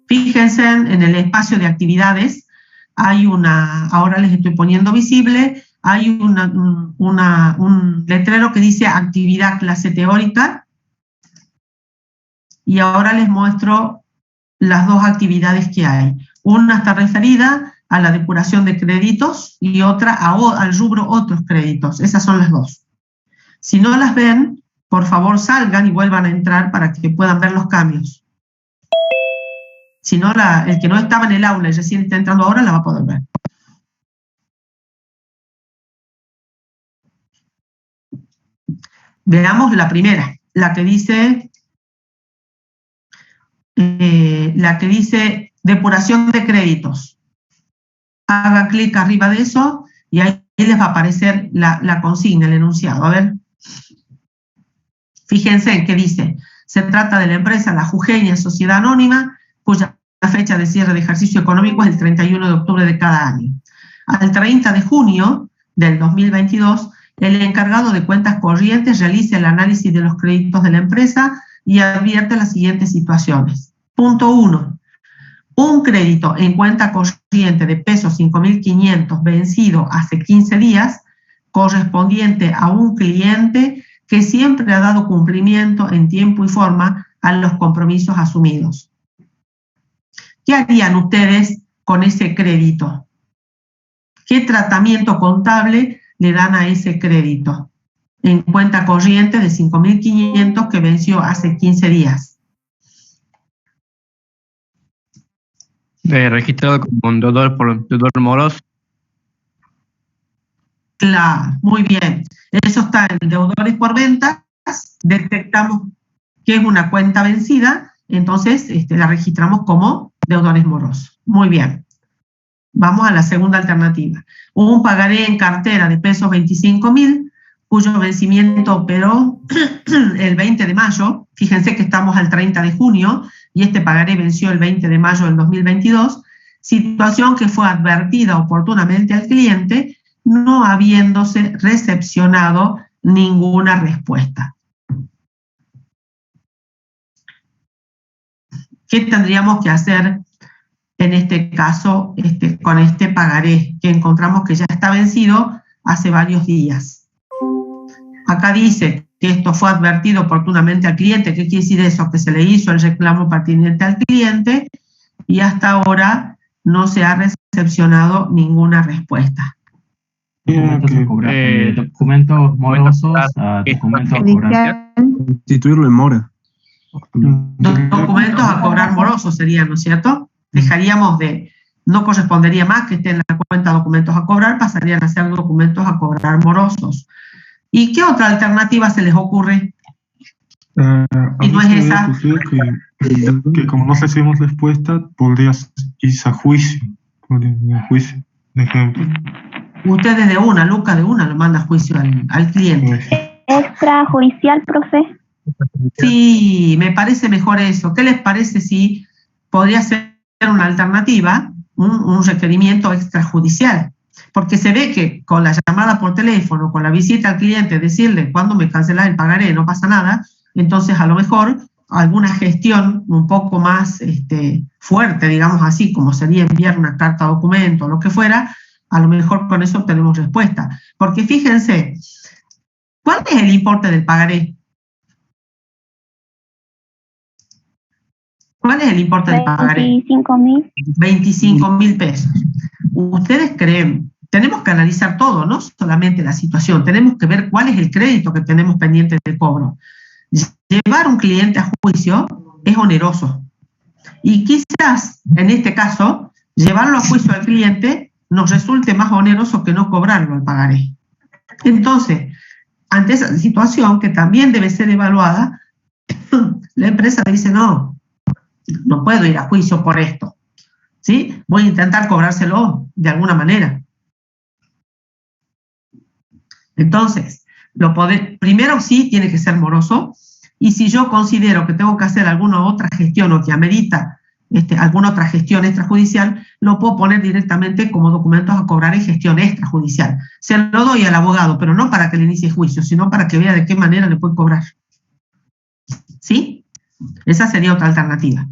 Fíjense en el espacio de actividades, hay ahora les estoy poniendo visible, hay un letrero que dice actividad clase teórica, y ahora les muestro las dos actividades que hay. Una está referida a la depuración de créditos y otra al rubro otros créditos. Esas son las dos. Si no las ven, por favor salgan y vuelvan a entrar para que puedan ver los cambios. Si no, el que no estaba en el aula y recién está entrando ahora la va a poder ver. Veamos la primera, la que dice depuración de créditos. Haga clic arriba de eso y ahí les va a aparecer la consigna, el enunciado. A ver, fíjense en qué dice. Se trata de la empresa La Jujeña Sociedad Anónima, cuya fecha de cierre de ejercicio económico es el 31 de octubre de cada año. Al 30 de junio del 2022, el encargado de cuentas corrientes realiza el análisis de los créditos de la empresa y advierte las siguientes situaciones. Punto 1. Un crédito en cuenta corriente de pesos 5.500 vencido hace 15 días, correspondiente a un cliente que siempre ha dado cumplimiento en tiempo y forma a los compromisos asumidos. ¿Qué harían ustedes con ese crédito? ¿Qué tratamiento contable le dan a ese crédito en cuenta corriente de 5.500 que venció hace 15 días? Registrado como un deudor moroso. Claro, muy bien. Eso está en deudores por ventas. Detectamos que es una cuenta vencida, entonces la registramos como deudores morosos. Muy bien. Vamos a la segunda alternativa. Un pagaré en cartera de pesos 25.000, cuyo vencimiento operó el 20 de mayo. Fíjense que estamos al 30 de junio y este pagaré venció el 20 de mayo del 2022. Situación que fue advertida oportunamente al cliente, no habiéndose recepcionado ninguna respuesta. ¿Qué tendríamos que hacer en este caso con este pagaré que encontramos que ya está vencido hace varios días? Acá dice que esto fue advertido oportunamente al cliente. ¿Qué quiere decir eso? Que se le hizo el reclamo pertinente al cliente y hasta ahora no se ha recepcionado ninguna respuesta. Documentos morosos a documentos a cobrar. Sustituirlo en mora. Documentos a cobrar morosos serían, ¿no es cierto? Dejaríamos de, no correspondería más que esté en la cuenta documentos a cobrar, pasarían a ser documentos a cobrar morosos. ¿Y qué otra alternativa se les ocurre? Y no es esa. Que como no recibimos respuesta, podrías irse a juicio. Por ejemplo. Ustedes de una, Luca de una, lo manda a juicio al cliente. Extrajudicial, profe. Sí, me parece mejor eso. ¿Qué les parece si podría ser una alternativa, un requerimiento extrajudicial? Porque se ve que con la llamada por teléfono, con la visita al cliente, decirle cuándo me cancelas el pagaré, no pasa nada, entonces a lo mejor alguna gestión un poco más fuerte, digamos así, como sería enviar una carta documento o lo que fuera, a lo mejor con eso obtenemos respuesta. Porque fíjense, ¿cuál es el importe del pagaré? ¿Cuál es el importe del pagaré? 25.000. 25.000 pesos. Ustedes creen, tenemos que analizar todo, no solamente la situación, tenemos que ver cuál es el crédito que tenemos pendiente de cobro. Llevar un cliente a juicio es oneroso. Y quizás, en este caso, llevarlo a juicio al cliente nos resulte más oneroso que no cobrarlo al pagaré. Entonces, ante esa situación que también debe ser evaluada, la empresa dice, no puedo ir a juicio por esto, ¿sí? Voy a intentar cobrárselo de alguna manera. Entonces, primero sí tiene que ser moroso, y si yo considero que tengo que hacer alguna otra gestión o que amerita alguna otra gestión extrajudicial, lo puedo poner directamente como documentos a cobrar en gestión extrajudicial. Se lo doy al abogado, pero no para que le inicie juicio, sino para que vea de qué manera le puede cobrar. ¿Sí? Esa sería otra alternativa.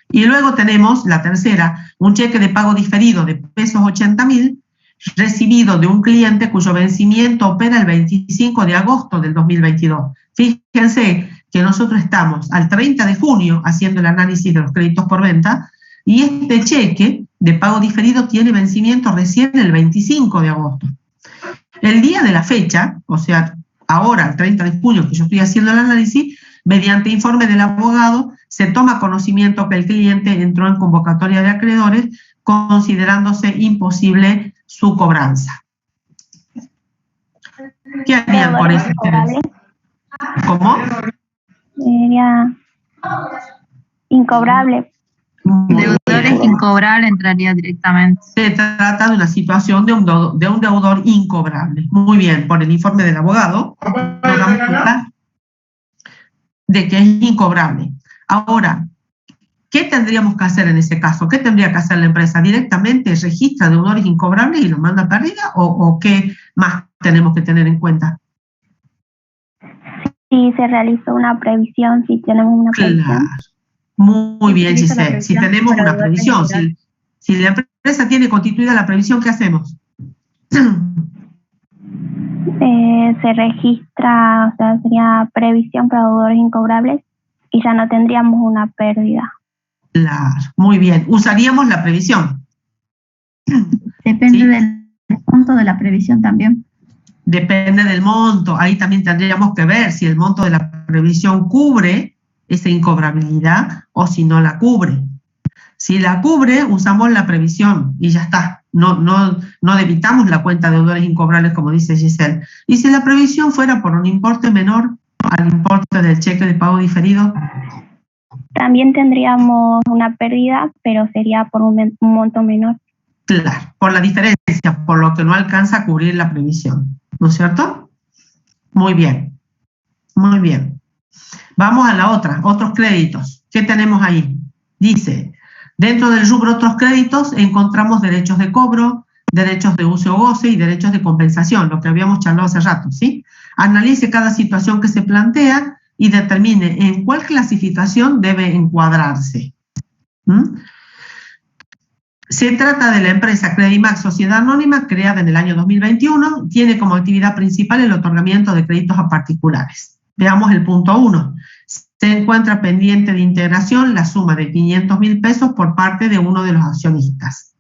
Y luego tenemos la tercera, un cheque de pago diferido de pesos 80.000 recibido de un cliente cuyo vencimiento opera el 25 de agosto del 2022. Fíjense que nosotros estamos al 30 de junio haciendo el análisis de los créditos por venta y este cheque de pago diferido tiene vencimiento recién el 25 de agosto. El día de la fecha, o sea, ahora, el 30 de junio que yo estoy haciendo el análisis, mediante informe del abogado, se toma conocimiento que el cliente entró en convocatoria de acreedores, considerándose imposible su cobranza. ¿Qué harían con ese? ¿Cómo? Sería incobrable. Deudores incobrables entraría directamente. Se trata de una situación de un deudor incobrable. Muy bien, por el informe del abogado, nos damos cuenta de que es incobrable. Ahora, ¿qué tendríamos que hacer en ese caso? ¿Qué tendría que hacer la empresa? ¿Directamente registra deudores incobrables y los manda a pérdida? ¿O qué más tenemos que tener en cuenta? Si se realizó una previsión, si tenemos una previsión. Claro. Muy bien, Giselle. Si tenemos una previsión, si la empresa tiene constituida la previsión, ¿qué hacemos? Se registra, o sea, sería previsión para deudores incobrables y ya no tendríamos una pérdida. Claro, muy bien. Usaríamos la previsión. Depende ¿Sí? del monto de la previsión también. Depende del monto. Ahí también tendríamos que ver si el monto de la previsión cubre esa incobrabilidad o si no la cubre. Si la cubre, usamos la previsión y ya está. No debitamos la cuenta de deudores incobrables, como dice Giselle. Y si la previsión fuera por un importe menor al importe del cheque de pago diferido, También tendríamos una pérdida, pero sería por un monto menor. claro, por la diferencia, por lo que no alcanza a cubrir la previsión. ¿No es cierto? Muy bien. Muy bien. Vamos a la otra, otros créditos. ¿Qué tenemos ahí? Dice, dentro del rubro otros créditos encontramos derechos de cobro, derechos de uso o goce y derechos de compensación, lo que habíamos charlado hace rato, ¿sí? Analice cada situación que se plantea y determine en cuál clasificación debe encuadrarse. Se trata de la empresa Credimax Sociedad Anónima, creada en el año 2021, tiene como actividad principal el otorgamiento de créditos a particulares. Veamos el punto 1. Se encuentra pendiente de integración la suma de 500.000 pesos por parte de uno de los accionistas.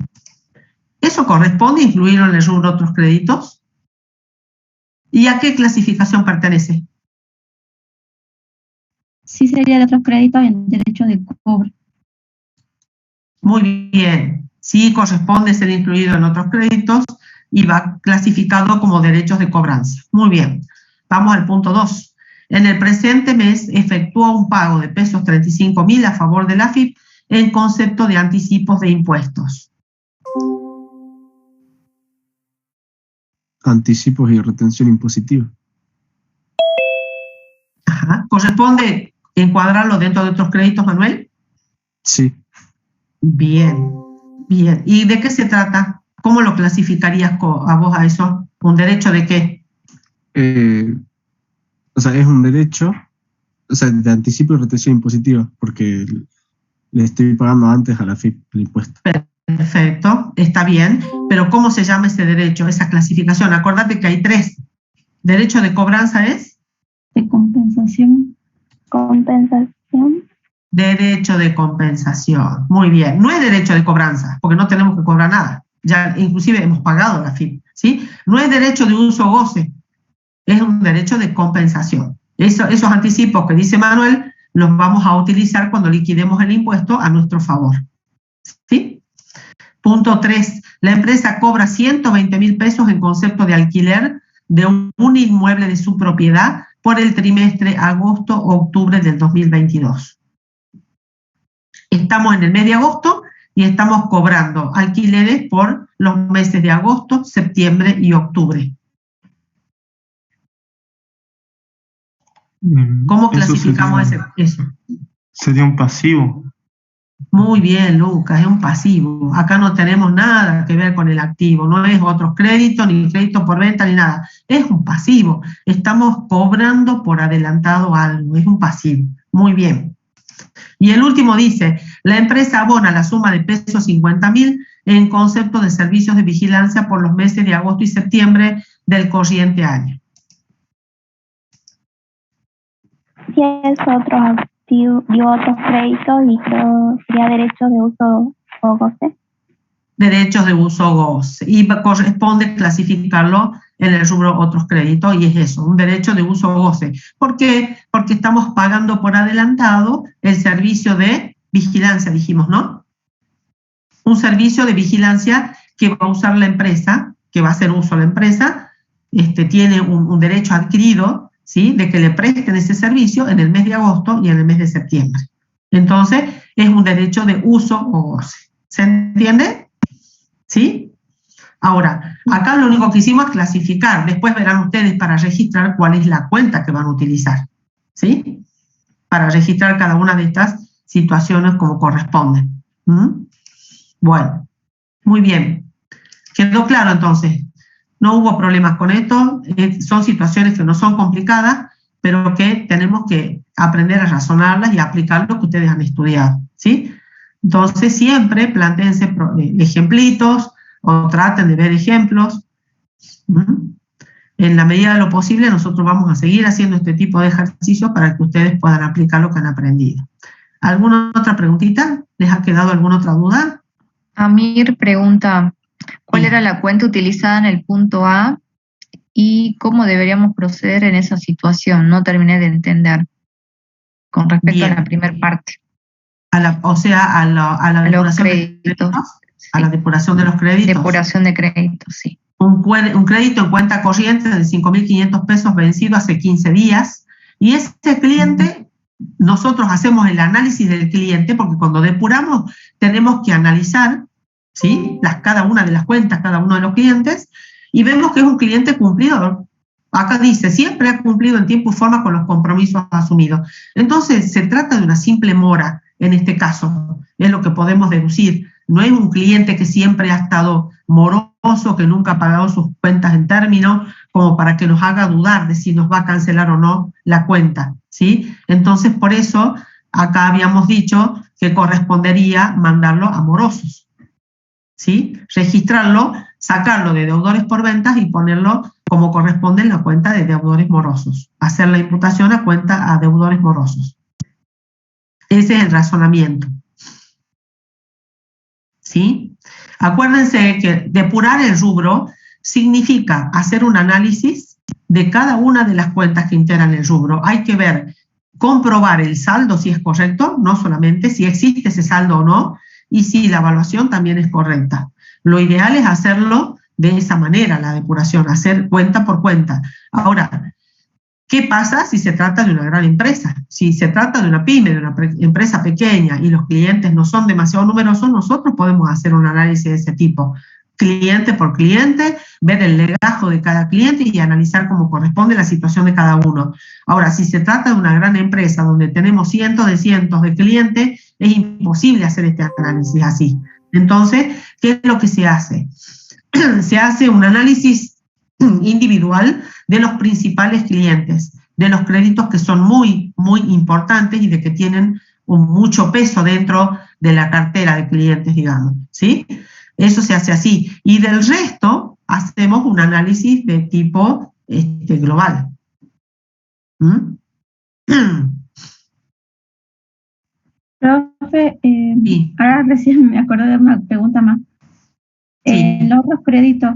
¿Eso corresponde a incluirlo en el rubro otros créditos? ¿Y a qué clasificación pertenece? Sí, sería de otros créditos en derecho de cobro. Muy bien. Sí corresponde ser incluido en otros créditos y va clasificado como derechos de cobranza. Muy bien. Vamos al punto 2. En el presente mes efectúa un pago de pesos 35.000 a favor de la AFIP en concepto de anticipos de impuestos. Anticipos y retención impositiva. Ajá. ¿Corresponde encuadrarlo dentro de otros créditos, Manuel? Sí. Bien, bien. ¿Y de qué se trata? ¿Cómo lo clasificarías a vos a eso? ¿Un derecho de qué? O sea, es un derecho, o sea, de anticipo y retención impositiva, porque le estoy pagando antes a la AFIP el impuesto. Perfecto, está bien, pero ¿cómo se llama ese derecho, esa clasificación? Acuérdate que hay 3. ¿Derecho de cobranza es? De compensación. Compensación. Derecho de compensación. Muy bien. No es derecho de cobranza, porque no tenemos que cobrar nada. Ya inclusive hemos pagado la AFIP, ¿sí? No es derecho de uso o goce, es un derecho de compensación. Esos anticipos que dice Manuel los vamos a utilizar cuando liquidemos el impuesto a nuestro favor, ¿sí? Punto 3. La empresa cobra 120.000 pesos en concepto de alquiler de un inmueble de su propiedad por el trimestre agosto-octubre del 2022. Estamos en el mes de agosto y estamos cobrando alquileres por los meses de agosto, septiembre y octubre. ¿Cómo clasificamos eso? Sería un pasivo. Muy bien, Lucas, es un pasivo. Acá no tenemos nada que ver con el activo, no es otros créditos, ni crédito por venta, ni nada. Es un pasivo. Estamos cobrando por adelantado algo, es un pasivo. Muy bien. Y el último dice, la empresa abona la suma de pesos 50.000 en concepto de servicios de vigilancia por los meses de agosto y septiembre del corriente año. Si es otros activos y otros créditos, y creo sería derechos de uso o goce. Derechos de uso o goce. Y corresponde clasificarlo en el rubro otros créditos, y es eso, un derecho de uso o goce. ¿Por qué? Porque estamos pagando por adelantado el servicio de vigilancia, dijimos, ¿no? Un servicio de vigilancia que va a usar la empresa, que va a hacer uso la empresa, tiene un derecho adquirido ¿sí?, de que le presten ese servicio en el mes de agosto y en el mes de septiembre. Entonces, es un derecho de uso o goce. ¿Se entiende? ¿Sí? Ahora, acá lo único que hicimos es clasificar. Después verán ustedes para registrar cuál es la cuenta que van a utilizar, ¿sí?, para registrar cada una de estas situaciones como corresponden. Bueno, muy bien. ¿Quedó claro entonces? No hubo problemas con esto. Son situaciones que no son complicadas, pero que tenemos que aprender a razonarlas y aplicar lo que ustedes han estudiado, ¿sí? Entonces, siempre plantéense ejemplitos o traten de ver ejemplos. En la medida de lo posible, nosotros vamos a seguir haciendo este tipo de ejercicios para que ustedes puedan aplicar lo que han aprendido. ¿Alguna otra preguntita? ¿Les ha quedado alguna otra duda? Amir pregunta, ¿cuál era la cuenta utilizada en el punto A y cómo deberíamos proceder en esa situación? No terminé de entender con respecto a la primera parte. A la depuración de créditos. A la depuración de los créditos. Depuración de créditos, sí. Un crédito en cuenta corriente de 5.500 pesos vencido hace 15 días, y este cliente, nosotros hacemos el análisis del cliente, porque cuando depuramos tenemos que analizar, ¿sí?, cada una de las cuentas, cada uno de los clientes, y vemos que es un cliente cumplidor. Acá dice, siempre ha cumplido en tiempo y forma con los compromisos asumidos. Entonces, se trata de una simple mora, en este caso, es lo que podemos deducir. No es un cliente que siempre ha estado moroso, que nunca ha pagado sus cuentas en término, como para que nos haga dudar de si nos va a cancelar o no la cuenta, ¿sí? Entonces, por eso, acá habíamos dicho que correspondería mandarlo a morosos, ¿sí? Registrarlo, sacarlo de deudores por ventas y ponerlo como corresponde en la cuenta de deudores morosos. Hacer la imputación a cuenta a deudores morosos. Ese es el razonamiento. ¿Sí? Acuérdense que depurar el rubro significa hacer un análisis de cada una de las cuentas que integran el rubro. Hay que ver, comprobar el saldo si es correcto, no solamente si existe ese saldo o no, y si la evaluación también es correcta. Lo ideal es hacerlo de esa manera, la depuración, hacer cuenta por cuenta. Ahora, ¿qué pasa si se trata de una gran empresa? Si se trata de una pyme, de una empresa pequeña y los clientes no son demasiado numerosos, nosotros podemos hacer un análisis de ese tipo, cliente por cliente, ver el legajo de cada cliente y analizar cómo corresponde la situación de cada uno. Ahora, si se trata de una gran empresa donde tenemos cientos de clientes, es imposible hacer este análisis así. Entonces, ¿qué es lo que se hace? Se hace un análisis individual de los principales clientes, de los créditos que son muy, muy importantes y de que tienen mucho peso dentro de la cartera de clientes, digamos, ¿sí? Eso se hace así. Y del resto hacemos un análisis de tipo global. Profe, sí. Ahora recién me acordé de una pregunta más. Sí. Los otros créditos,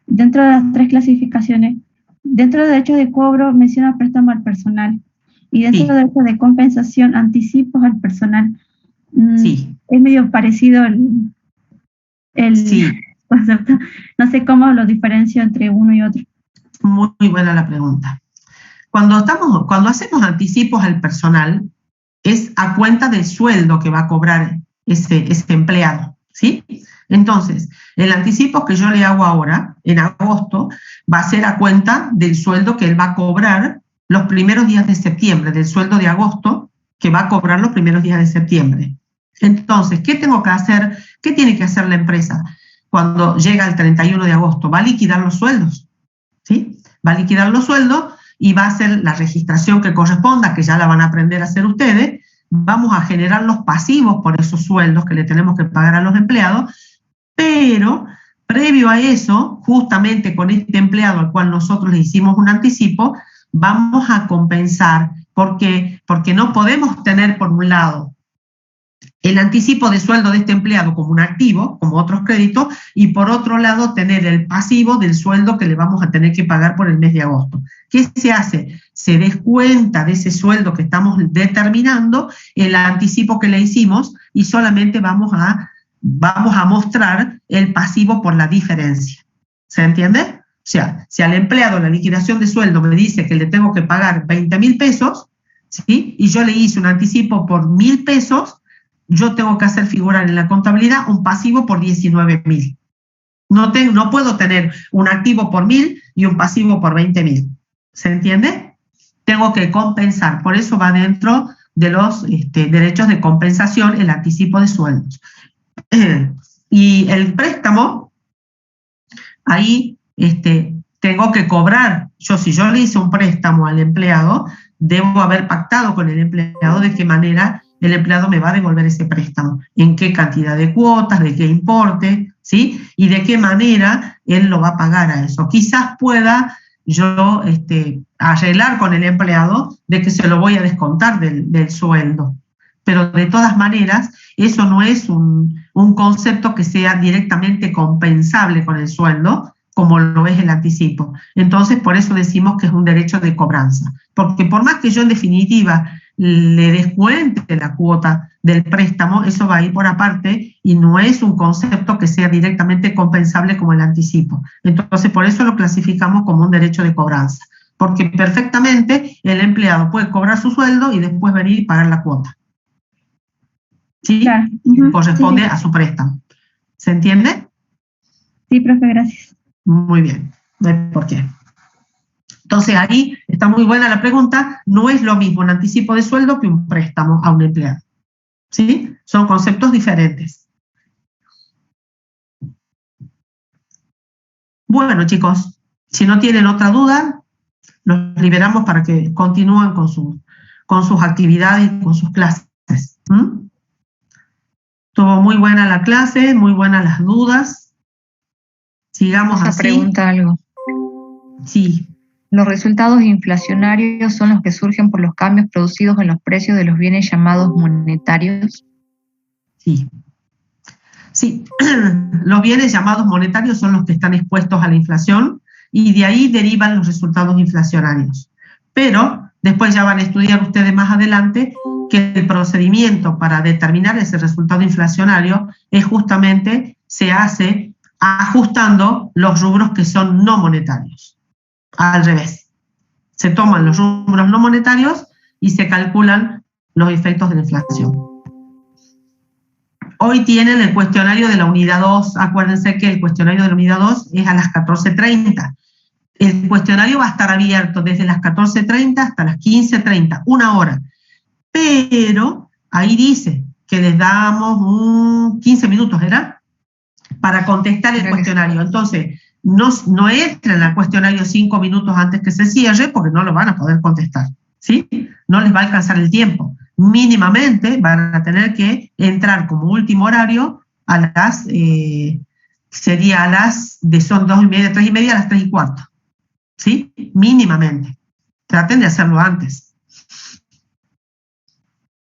dentro de las tres clasificaciones, dentro de derecho de cobro menciona préstamo al personal y dentro de derecho de compensación, anticipos al personal. Sí. Es medio parecido el concepto. No sé cómo lo diferencio entre uno y otro. Muy buena la pregunta. Cuando hacemos anticipos al personal, es a cuenta del sueldo que va a cobrar ese empleado, ¿sí? Entonces, el anticipo que yo le hago ahora, en agosto, va a ser a cuenta del sueldo que él va a cobrar los primeros días de septiembre, del sueldo de agosto que va a cobrar los primeros días de septiembre. Entonces, ¿qué tengo que hacer? ¿Qué tiene que hacer la empresa cuando llega el 31 de agosto? Va a liquidar los sueldos, ¿sí? Va a liquidar los sueldos y va a hacer la registración que corresponda, que ya la van a aprender a hacer ustedes. Vamos a generar los pasivos por esos sueldos que le tenemos que pagar a los empleados, pero previo a eso, justamente con este empleado al cual nosotros le hicimos un anticipo, vamos a compensar. ¿Por qué? Porque no podemos tener, por un lado, el anticipo de sueldo de este empleado como un activo, como otros créditos, y por otro lado tener el pasivo del sueldo que le vamos a tener que pagar por el mes de agosto. ¿Qué se hace? Se descuenta de ese sueldo que estamos determinando el anticipo que le hicimos y solamente vamos a mostrar el pasivo por la diferencia. ¿Se entiende? sea, si al empleado la liquidación de sueldo me dice que le tengo que pagar 20.000 pesos, ¿sí? Y yo le hice un anticipo por 1.000 pesos, yo tengo que hacer figurar en la contabilidad un pasivo por 19.000. No puedo tener un activo por 1.000 y un pasivo por 20.000. ¿Se entiende? Tengo que compensar. Por eso va dentro de los derechos de compensación el anticipo de sueldos. Y el préstamo, ahí tengo que cobrar. Si yo le hice un préstamo al empleado, debo haber pactado con el empleado de qué manera el empleado me va a devolver ese préstamo, en qué cantidad de cuotas, de qué importe, ¿sí? Y de qué manera él lo va a pagar a eso. Quizás pueda yo arreglar con el empleado de que se lo voy a descontar del sueldo. Pero de todas maneras, eso no es un concepto que sea directamente compensable con el sueldo, como lo es el anticipo. Entonces, por eso decimos que es un derecho de cobranza. Porque por más que yo en definitiva le descuente la cuota del préstamo, eso va a ir por aparte y no es un concepto que sea directamente compensable como el anticipo. Entonces, por eso lo clasificamos como un derecho de cobranza. Porque perfectamente el empleado puede cobrar su sueldo y después venir y pagar la cuota. ¿Sí? Claro. Corresponde a su préstamo. ¿Se entiende? Sí, profe, gracias. Muy bien, no hay por qué. Entonces ahí está muy buena la pregunta, no es lo mismo un anticipo de sueldo que un préstamo a un empleado. ¿Sí? Son conceptos diferentes. Bueno, chicos, si no tienen otra duda, los liberamos para que continúen con sus actividades y con sus clases. Estuvo muy buena la clase, muy buenas las dudas. Sigamos así. Pregunta algo. Sí. ¿Los resultados inflacionarios son los que surgen por los cambios producidos en los precios de los bienes llamados monetarios? Sí. Sí, los bienes llamados monetarios son los que están expuestos a la inflación y de ahí derivan los resultados inflacionarios. Pero después ya van a estudiar ustedes más adelante que el procedimiento para determinar ese resultado inflacionario es justamente, se hace ajustando los rubros que son no monetarios. Al revés. Se toman los rubros no monetarios y se calculan los efectos de la inflación. Hoy tienen el cuestionario de la unidad 2. Acuérdense que el cuestionario de la unidad 2 es a las 14:30. El cuestionario va a estar abierto desde las 14:30 hasta las 15:30, 1 hora. Pero ahí dice que les damos 15 minutos, ¿verdad? Para contestar el cuestionario. Entonces, no entren al cuestionario 5 minutos antes que se cierre porque no lo van a poder contestar, ¿sí? No les va a alcanzar el tiempo. Mínimamente van a tener que entrar como último horario a las, sería a las, son 2:30, 3:30, a las 3:15, ¿sí? Mínimamente. Traten de hacerlo antes.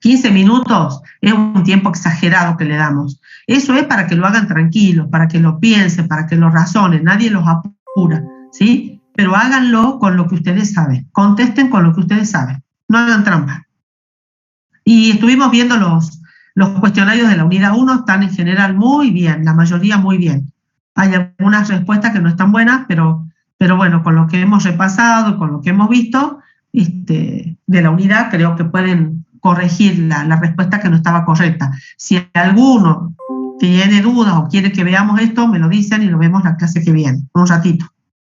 15 minutos es un tiempo exagerado que le damos. Eso es para que lo hagan tranquilos, para que lo piensen, para que lo razonen. Nadie los apura, ¿sí? Pero háganlo con lo que ustedes saben. Contesten con lo que ustedes saben. No hagan trampa. Y estuvimos viendo los cuestionarios de la unidad 1, están en general muy bien, la mayoría muy bien. Hay algunas respuestas que no están buenas, pero bueno, con lo que hemos repasado, con lo que hemos visto de la unidad, creo que pueden corregir la respuesta que no estaba correcta. Si alguno tiene dudas o quiere que veamos esto, me lo dicen y lo vemos la clase que viene, un ratito,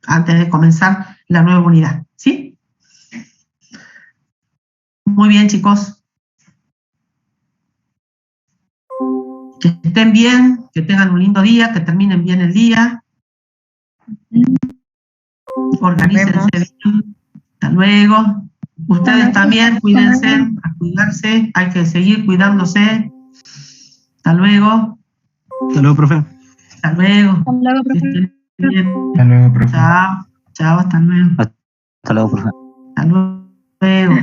antes de comenzar la nueva unidad. ¿Sí? Muy bien, chicos. Que estén bien, que tengan un lindo día, que terminen bien el día. Organícense bien. Hasta luego. Ustedes también, cuídense, a cuidarse, hay que seguir cuidándose. Hasta luego. Hasta luego, profe. Hasta luego. Hasta luego, profe. Hasta luego, profe. Chao, hasta luego. Hasta luego, profe. Hasta luego.